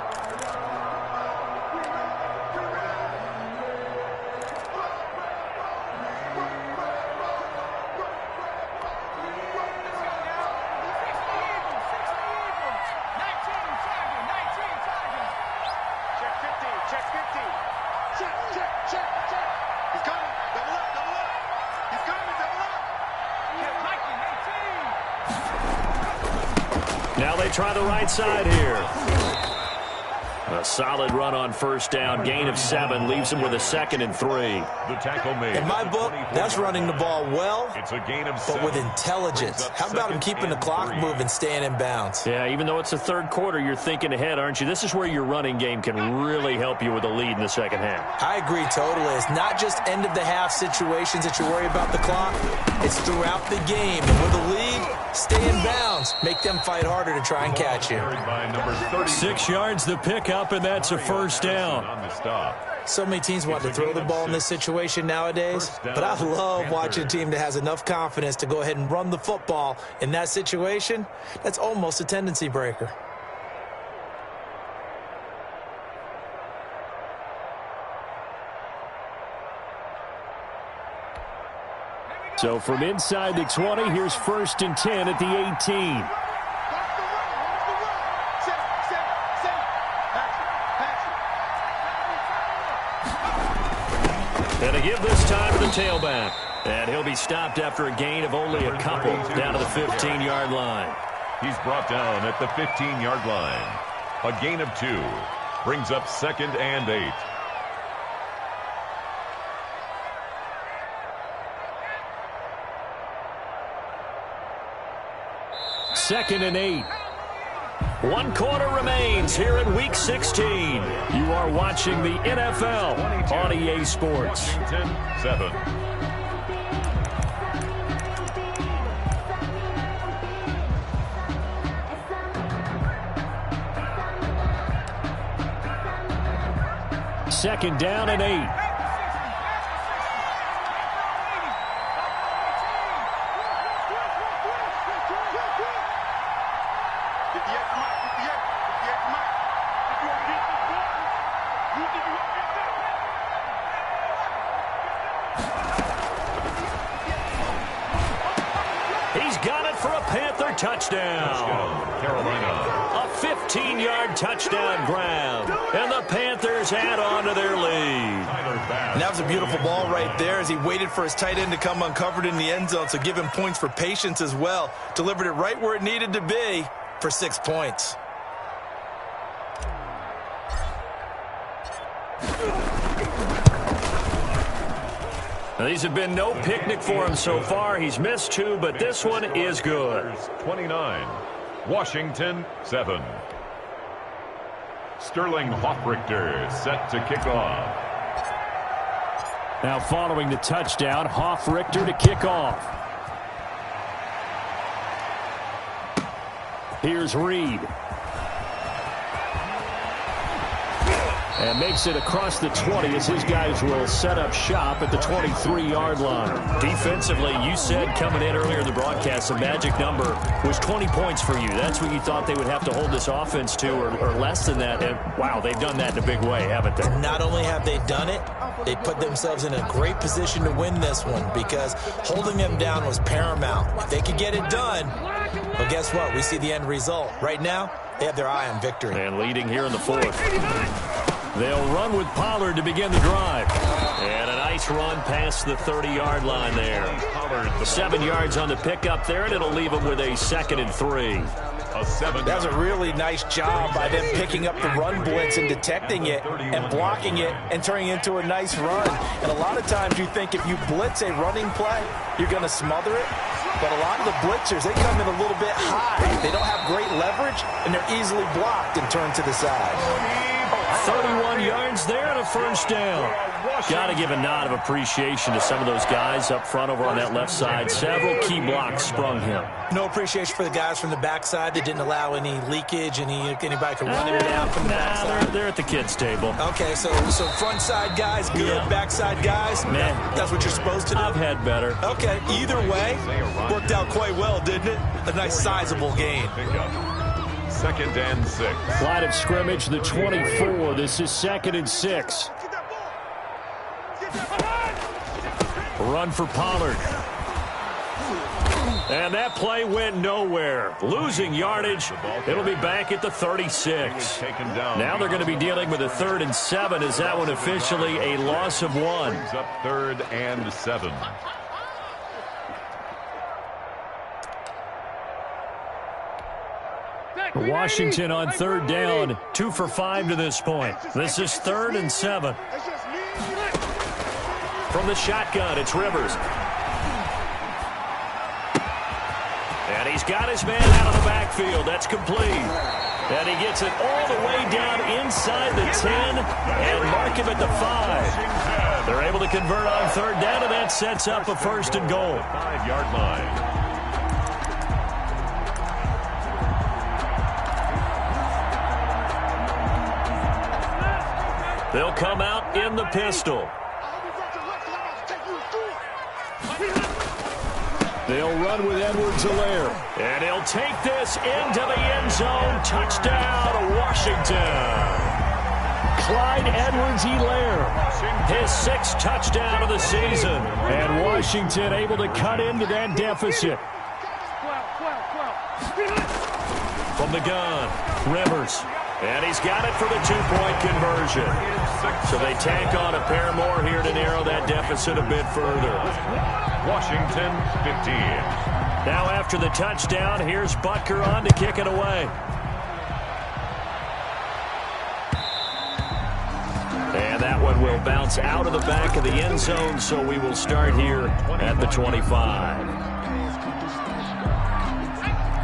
Now they try the right side here. A solid run on 1st down. Gain of 7 leaves him with a 2nd and 3. The tackle made. In my book, that's running the ball well, It's a gain of but 7. with intelligence. How about him keeping the clock moving, staying in bounds? Yeah, even though it's the 3rd quarter, you're thinking ahead, aren't you? This is where your running game can really help you with a lead in the 2nd half. I agree totally. It's not just end-of-the-half situations that you worry about the clock. It's throughout the game. And with a lead, stay in bounds. Make them fight harder to try and catch you. 6 yards the pickup, and that's a 1st down. So many teams want to throw the ball in this situation nowadays, but I love watching a team that has enough confidence to go ahead and run the football in that situation. That's almost a tendency breaker. So from inside the 20, here's 1st and 10 at the 18. And a give this time to the tailback. And he'll be stopped after a gain of only a couple down to the 15-yard line. He's brought down at the 15-yard line. A gain of 2 brings up 2nd and 8. Second and 8. 1 quarter remains here in Week 16. You are watching the NFL on EA Sports. 10-7. Second down and 8. He's got it for a Panther touchdown. Carolina. A 14-yard touchdown grab. And the Panthers add on to their lead. And that was a beautiful ball right there as he waited for his tight end to come uncovered in the end zone, so give him points for patience as well. Delivered it right where it needed to be for 6 points. Now, these have been no picnic for him so far. He's missed 2, but this one is good. 29, Washington 7. Sterling Hoffrichter set to kick off. Now following the touchdown, Hoffrichter to kick off. Here's Reed. And makes it across the 20 as his guys will set up shop at the 23-yard line. Defensively, you said coming in earlier in the broadcast, the magic number was 20 points for you. That's what you thought they would have to hold this offense to, or less than that. And, wow, they've done that in a big way, haven't they? Not only have they done it, they put themselves in a great position to win this one because holding them down was paramount. If they could get it done, well, guess what? We see the end result. Right now, they have their eye on victory. And leading here in the 4th. They'll run with Pollard to begin the drive. And a nice run past the 30-yard line there. 7 yards on the pickup there, and it'll leave them with a 2nd and 3. That was a really nice job by them picking up the run blitz and detecting it and blocking it and turning it into a nice run. And a lot of times you think if you blitz a running play, you're going to smother it. But a lot of the blitzers, they come in a little bit high. They don't have great leverage, and they're easily blocked and turned to the side. 31 yards there and a first down. Got to give a nod of appreciation to some of those guys up front over on that left side. Several key blocks sprung him. No appreciation for the guys from the backside that didn't allow any leakage, anybody could run him down from the backside. They're at the kids' table. Okay, so front side guys, good. Yeah. Backside guys, man, that's what you're supposed to do. I've had better. Okay, either way, worked out quite well, didn't it? A nice sizable gain. 2nd and 6. Line of scrimmage, the 24. This is 2nd and 6. Run for Pollard. And that play went nowhere. Losing yardage. It'll be back at the 36. Now they're going to be dealing with a 3rd and 7. Is that one officially a loss of 1? Up 3rd and 7. Washington on 3rd down, 2 for 5 to this point. This is 3rd and 7. From the shotgun, it's Rivers. And he's got his man out of the backfield. That's complete. And he gets it all the way down inside the 10 and mark him at the 5. They're able to convert on 3rd down, and that sets up a 1st and goal. 5-yard line. They'll come out in the pistol. They'll run with Edwards-Helaire. And he'll take this into the end zone. Touchdown, Washington. Clyde Edwards-Helaire, his 6th touchdown of the season. And Washington able to cut into that deficit. From the gun, Rivers. And he's got it for the 2-point conversion. So they tack on a pair more here to narrow that deficit a bit further. Washington 15. Now after the touchdown, here's Butker on to kick it away. And that one will bounce out of the back of the end zone, so we will start here at the 25.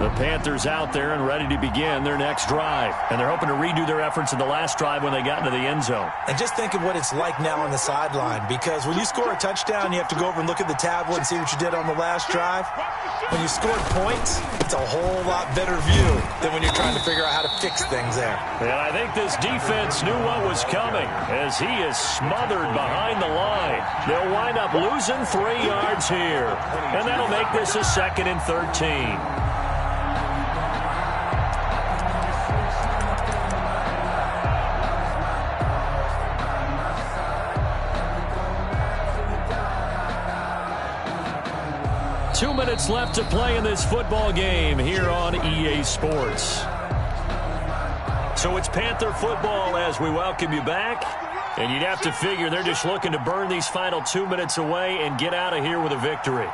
The Panthers out there and ready to begin their next drive. And they're hoping to redo their efforts in the last drive when they got into the end zone. And just think of what it's like now on the sideline, because when you score a touchdown, you have to go over and look at the tablet and see what you did on the last drive. When you scored points, it's a whole lot better view than when you're trying to figure out how to fix things there. And I think this defense knew what was coming as he is smothered behind the line. They'll wind up losing 3 yards here. And that'll make this a 2nd and 13. Two minutes left to play in this football game here on EA Sports. So it's Panther football as we welcome you back. And you'd have to figure they're just looking to burn these final 2 minutes away and get out of here with a victory.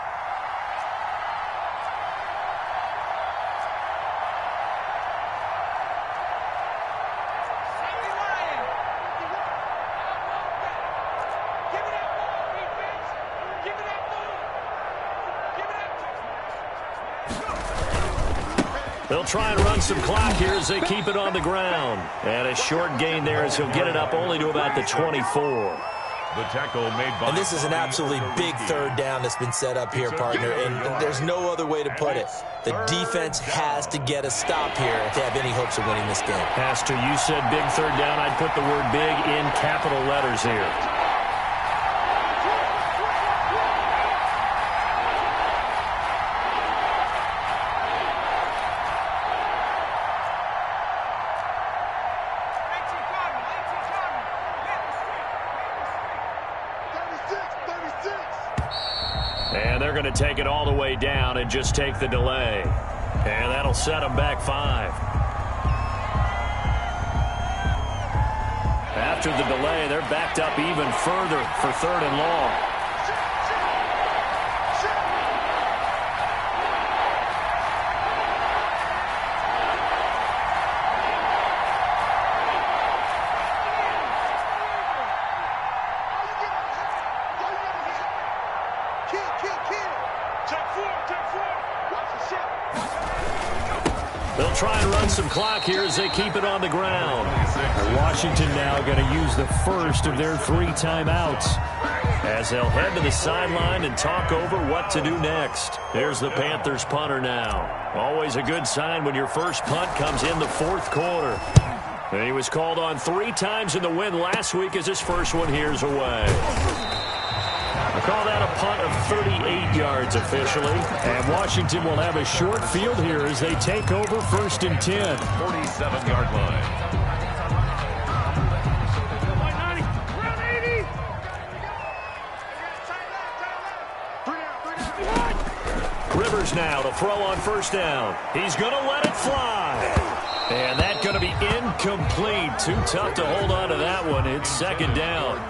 They'll try and run some clock here as they keep it on the ground. And a short gain there as he'll get it up only to about the 24. The tackle made by... And this is an absolutely big third down that's been set up here, partner, and there's no other way to put it. The defense has to get a stop here to have any hopes of winning this game. Pastor, you said big third down. I'd put the word big in capital letters here. And they're going to take it all the way down and just take the delay. And that'll set them back 5. After the delay, they're backed up even further for 3rd and long. They'll try and run some clock here as they keep it on the ground. Washington now going to use the first of their 3 timeouts as they'll head to the sideline and talk over what to do next. There's the Panthers punter now. Always a good sign when your first punt comes in the 4th quarter. And he was called on 3 times in the win last week as his first one here's away. I call that a punt of 38 yards officially. And Washington will have a short field here as they take over 1st and 10. 47-yard line. Rivers now to throw on 1st down. He's going to let it fly. And that's going to be incomplete. Too tough to hold on to that one. It's 2nd down.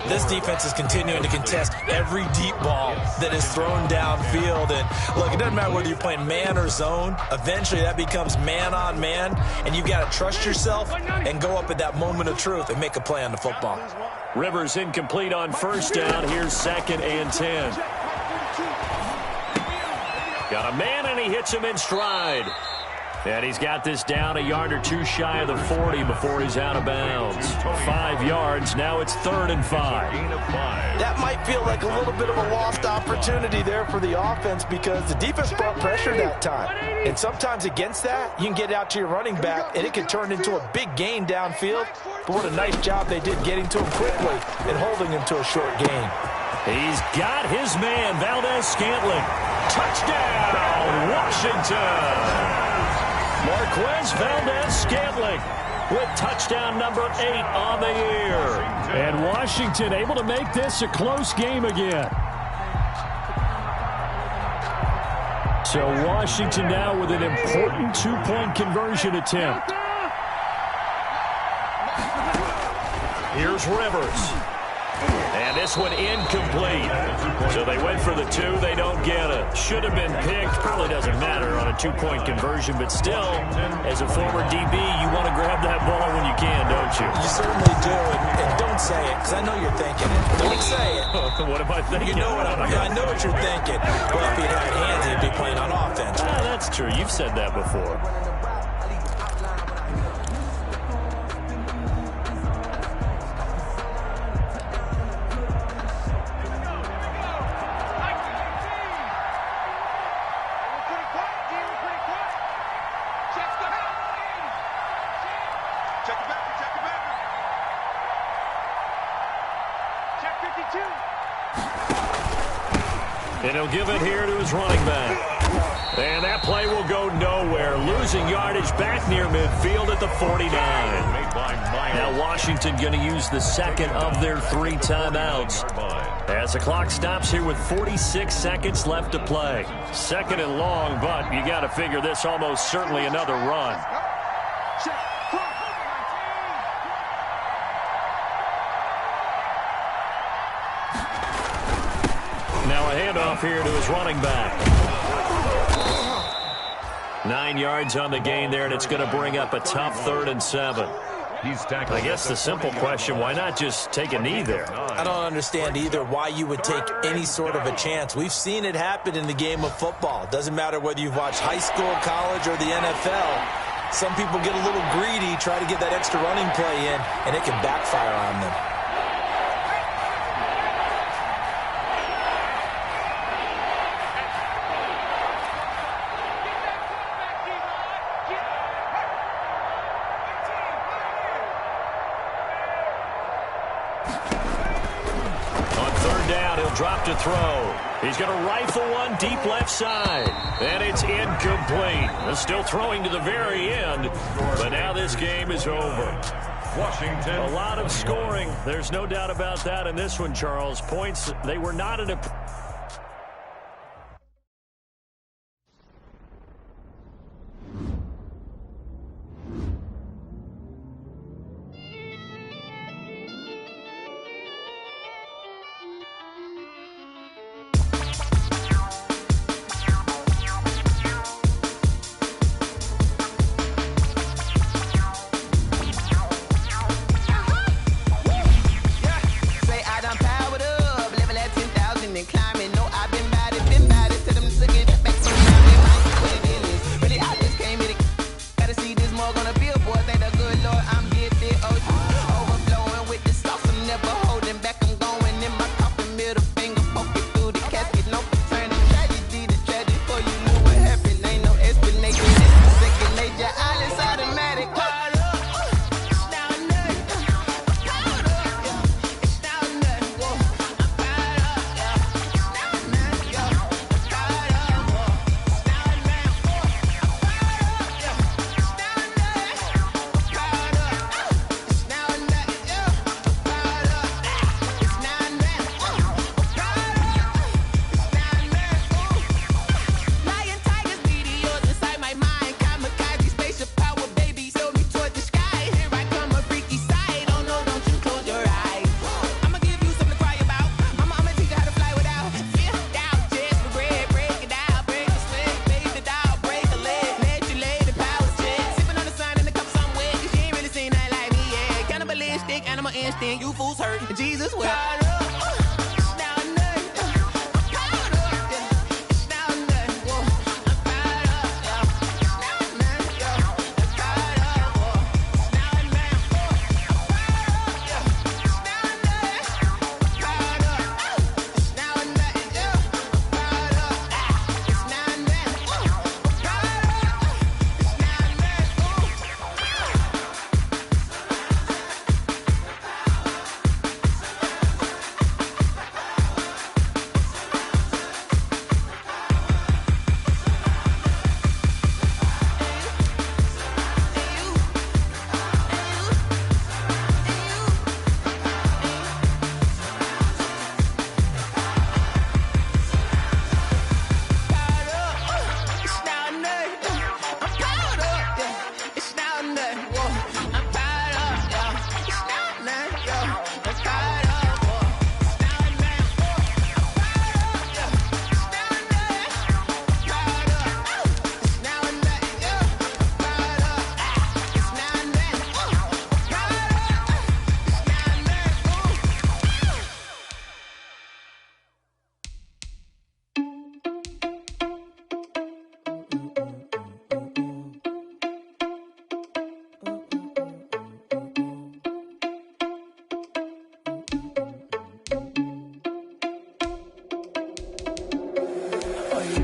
This defense is continuing to contest every deep ball that is thrown downfield. And look, it doesn't matter whether you're playing man or zone. Eventually that becomes man on man. And you've got to trust yourself and go up at that moment of truth and make a play on the football. Rivers incomplete on 1st down. Here's 2nd and 10. Got a man and he hits him in stride. And he's got this down a yard or 2 shy of the 40 before he's out of bounds. 5 yards. Now it's 3rd and 5. That might feel like a little bit of a lost opportunity there for the offense because the defense brought pressure that time. And sometimes against that, you can get out to your running back, and it can turn into a big gain downfield. But what a nice job they did getting to him quickly and holding him to a short gain. He's got his man, Valdez-Scantling. Touchdown, Washington! Marquez Valdez-Scantling with touchdown number 8 on the year. And Washington able to make this a close game again. So Washington now with an important 2-point conversion attempt. Here's Rivers. And this one incomplete. So they went for the 2. They don't get it. Should have been picked. Probably doesn't matter on a 2-point conversion. But still, as a former DB, you want to grab that ball when you can, don't you? You certainly do. And don't say it, because I know you're thinking it. Don't say it. What am I thinking? You know what I know what you're thinking. Well, if he had hands, he'd be playing on offense. That's true. You've said that before. And he'll give it here to his running back. And that play will go nowhere. Losing yardage back near midfield at the 49. Now Washington going to use the 2nd of their 3 timeouts. As the clock stops here with 46 seconds left to play. 2nd and long, but you got to figure this almost certainly another run. Now a handoff here to his running back. 9 yards on the gain there, and it's going to bring up a tough 3rd and 7. I guess the simple question, why not just take a knee there? I don't understand either why you would take any sort of a chance. We've seen it happen in the game of football. It doesn't matter whether you've watched high school, college, or the NFL. Some people get a little greedy, try to get that extra running play in, and it can backfire on them. Drop to throw. He's going to rifle one deep left side. And it's incomplete. Still throwing to the very end. But now this game is over. Washington. A lot of scoring. There's no doubt about that in this one, Charles. Points, they were not in a...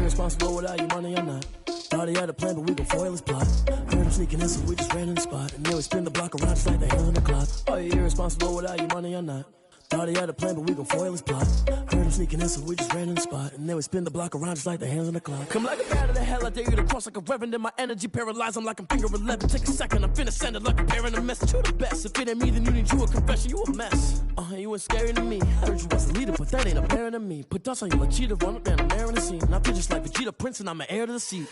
Responsible without your money or not. Thought he had a plan, but we gon' foil his plot. Heard him sneaking in, so we just ran in the spot. And then we spin the block around just like the hands on the clock. Are you irresponsible without your money or not? Thought he had a plan, but we gon' foil his plot. Heard him sneaking in, so we just ran in the spot. And then we spin the block around just like the hands on the clock. Come like a bat of the hell, I dare you to cross like a reverend. And my energy paralyzed, I'm like I'm finger 11. Take a second, I'm finna send it like a parent a message. You the best, if it ain't me, then you need you a confession. You a mess, you ain't scary to me. Heard you was a leader, but that ain't apparent to me. Put dust on you like cheetah, run up and I'm airing the scene. And I feel just like Vegeta Prince and I'm an heir to the seat.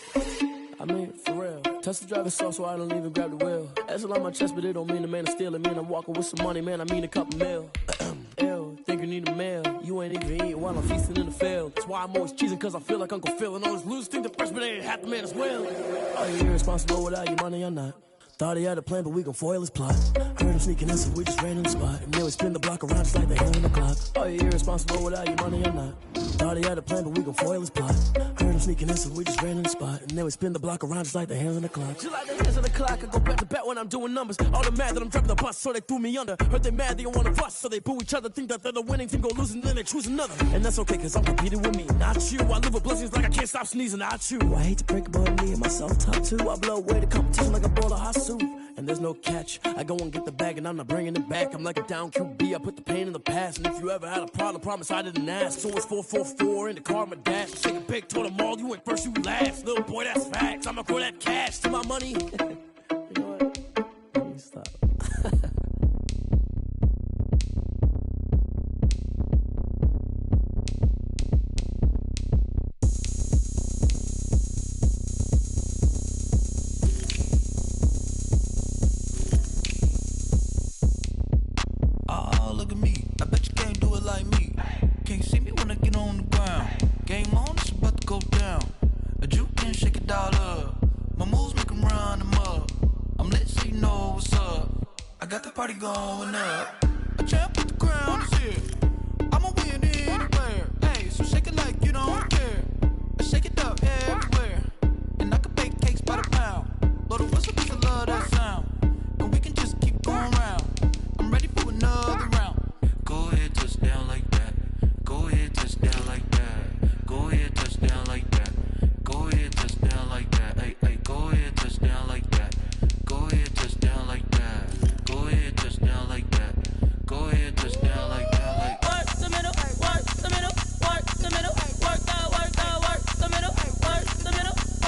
I mean, for real. Touch the driver's soft so I don't even grab the wheel. That's on my chest, but it don't mean the man is stealing. Man, I'm walking with some money, man, I mean a couple mil. Ew, think you need a mail. You you ain't even eating while I'm feasting in the field. That's why I'm always cheesing, cause I feel like Uncle Phil. And all those losers think the freshman ain't half the man as well. Are you irresponsible without your money or not? Thought he had a plan, but we gon' foil his plot. Heard him sneaking in, so we just ran in the spot. And then we spin the block around just like the hand on the clock. Are you irresponsible without your money or not? Thought he had a plan, but we gon' foil his plot. Heard him sneaking in, so we just ran in the spot. And then we spin the block around just like the hands on the clock. Just like the hands on the clock, I go back to back when I'm doing numbers. All the mad that I'm driving the bus, so they threw me under. Heard they mad, they don't wanna fuss, so they boo each other. Think that they're the winning team, go losing, then they choose another. And that's okay, cause I'm competing with me, not you. I live with blessings like I can't stop sneezing, not you. I hate to break about me and my self-talk too. I blow away the competition like a bowl of hot soup. And there's no catch. I go and get the bag and I'm not bringing it back. I'm like a down QB, I put the pain in the past. And if you ever had a problem, promise I didn't ask. So it's 444 in the car, my dash. Shake a big, told them all, you went first, you last. Little boy, that's facts. I'ma throw that cash to my money. You know what? Let me stop. Party going up. A champ with the crown is here. I'ma win anywhere. Hey, so shake it like you don't care. I shake it up everywhere. And I can bake cakes by the pound. Blow the whistle cause I love that sound. And we can just keep going round. I'm ready for another round. Go ahead, touch down like that. Go ahead, touch down like that. Go ahead, touch down like that. Go ahead, touch down like that. Hey, hey, go ahead, touch down like that. Go ahead, touch down like that. Go ahead, touch down like that. Go ahead, touch down like that. Like work the middle, work the middle, work the middle, work the middle, work the middle,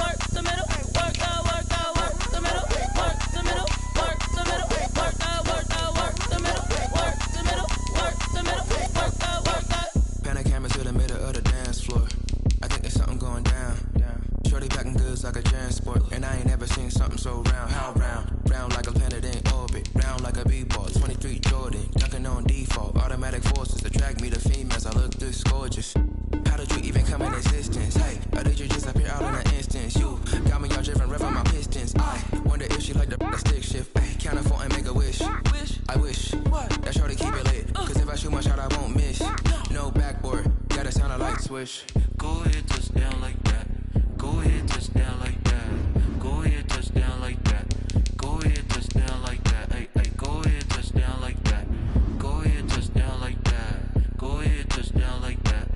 work the middle, work the middle, work the middle, work the middle, work the middle, work the middle, work the middle, work the. Pan a camera to the middle of the dance floor. I think there's something going down. Shorty packing goods like a transport, and I ain't never seen something so round. How round? Round like a planet in orbit, round like a b-ball. 23 Jordan, dunking on default. Automatic forces attract me to females. I look this gorgeous. How did you even come in existence? Hey, or did you just appear out in an instance? You got me all driven, revving my pistons. I wonder if she like the stick shift. Hey, count it 4 and make a wish. I wish that shorty keep it lit. Cause if I shoot my shot, I won't miss. No backboard, gotta sound a light switch. Go ahead, touch down like that. Go ahead, touch down like that. Go ahead, touch down like that. Go ahead, touch down like that. Hey, hey, go ahead, touch down like that. Go ahead, touch down like that. Go ahead, touch down like that.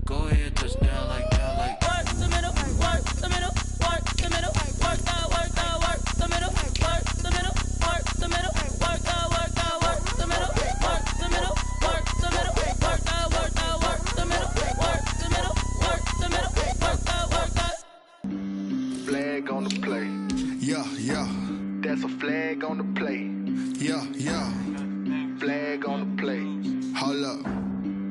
Go ahead, touch down like that. Like work the middle, work the middle, work the middle, work the middle, work the middle, work the middle, work the middle, work the middle, work the middle, work the middle, work the middle, work the middle, work the. Flag on the play. Yeah, yeah. That's a flag on the play. Yeah, yeah. Flag on the play. Hold up.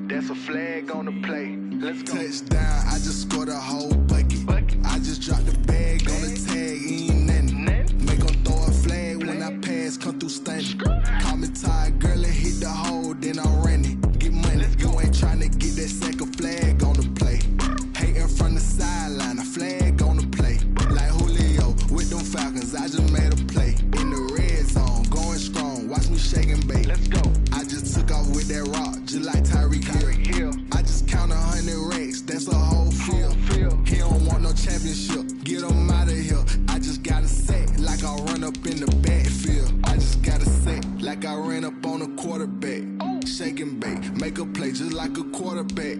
That's a flag on the play. Let's go. Touchdown, I just scored a whole bucket. I just dropped the bag on the tag, ain't nothing. Make them throw a flag when I pass, come through stunning. Call me tired, girl, and hit the hole, then I'm running. Get money, you ain't trying to get that second flag on the play. Hating from the sideline, a flag on the play. Like Julio with them Falcons, I just made a play. In the red zone, going strong, watch me shake and bake. Let's go. I just took off with that rock, just like Tyreek Hill. I just count 100 racks, that's a whole field. He don't want no championship, get him out of here. I just got a set, like I run up in the backfield. I just got a set, like I ran up on a quarterback. Shake and bake, make a play just like a quarterback.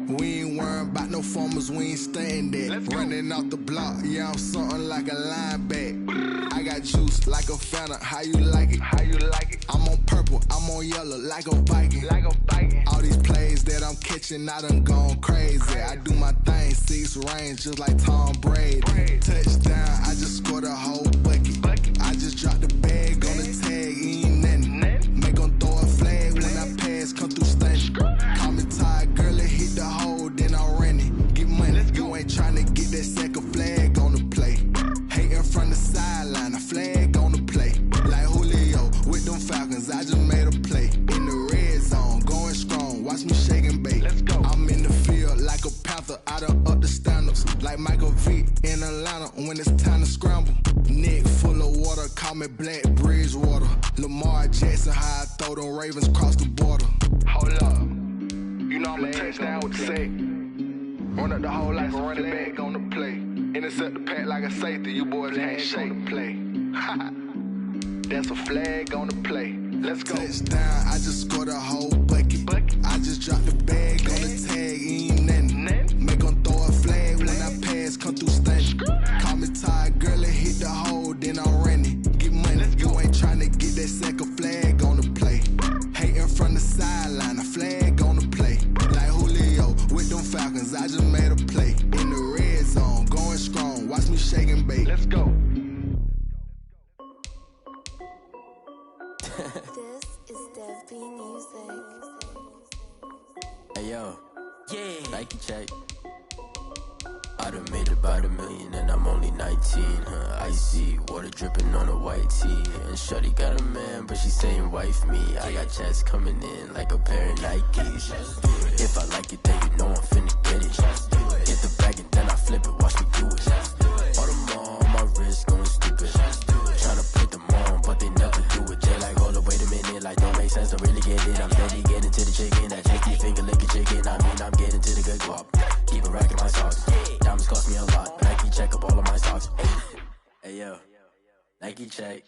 We ain't worrying about no formers, we ain't staying there. Running off the block, yeah, I'm something like a lineback. I got juice like a Fanta, how you like it? How you like it? I'm on purple, I'm on yellow, like a Viking. Like a Viking. All these plays that I'm catching, I done gone crazy. I do my thing, 6 range, just like Tom Brady. Touchdown, I just scored a whole bucket. I just dropped the bag on the tag, ain't nothing. Make them throw a flag when I pass, come through stunning. Call me tired, girl, and hit the hole, then I'm running. Get money, you ain't trying to get that second flag on the play. Hating from the sideline, a flag on the play. Like Julio with them Falcons, I just made a play. In the red zone, going strong, watch me shake and bake. Let's go. like Michael Vick in Atlanta when it's time to scramble. Neck full of water, call me Black Bridgewater. Lamar Jackson, how I throw them Ravens cross the border. Hold up, you know I'm a touchdown with the sack. Run up the hole like a running back on the play. Intercept the pack like a safety, you boys ain't shake the play. That's a flag on the play. Let's go. Touchdown, I just scored a whole bucket. I just dropped the bag on the tag, ain't nothing. Make them throw a flag when I pass, come through stunning. Call me tired, girl, and hit the hole, then I'm running. Get money, you ain't tryna get that second flag on the play. Hating from the sideline, a flag on the play. Like Julio with them Falcons, I just made a play. In the red zone, going strong, watch me shake and bake. Let's go. This is Dev B Music. Hey yo, Nike check. I done made about $1 million and I'm only 19. Icy water dripping on a white tee. And shorty got a man, but she saying wife me. I got checks coming in like a pair of Nikes. If I like it, then you know I'm finna get it. Get the bag and then I flip it, watch me do it. All them on my wrist going stupid. Tryna put them on, but they never do it. They like, hold up, wait a minute, like don't make sense, don't really get it. I'm steady getting to the chicken, that tasty finger licking chicken. I mean, I'm getting to the good guap. Keep a rack in my socks. Diamonds cost me a lot. Nike check up all of my stocks. Hey yo, Nike check.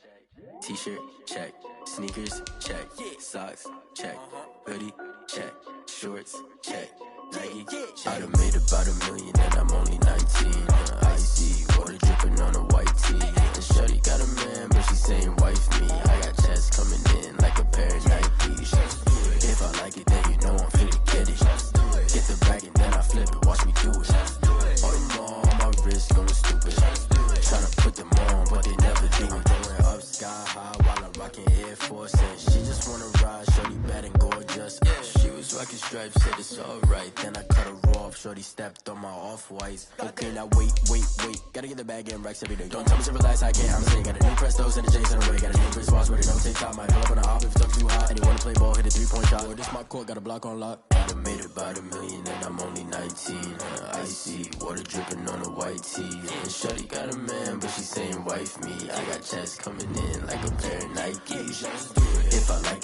T-shirt check. Sneakers check. Socks check. Hoodie check. Shorts check. Nike I done made about $1 million and I'm only 19. Icy water dripping on a white tee. And shorty got a man, but she saying wife me. I got checks coming in like a pair of Nikes. If I like it, then you know I'm finna get it. Get the bag and then I flip it, watch me do it. All them on my wrist going stupid. Tryna put them on, but they never do it. Going up sky high while I'm rocking Air Force. And she just wanna ride, shorty bad and gorgeous. She was rocking stripes, said it's alright. Then I cut her off, shorty stepped on my off-whites. Okay, now wait. Gotta get the bag and racks every day. Don't tell me to relax, I can't, I'm saying. Got a new Prestos and a Jason away. Got a new response, but it don't take time. Might pull up on a hop if it's up too high. And you wanna play ball, hit a 3-point shot. Or this my court, got a block on lock. I done made about $1 million and I'm only 19. Icy water dripping on a white tee. And shorty got a man, but she saying wife me. I got checks coming in like a pair of Nikes. If I like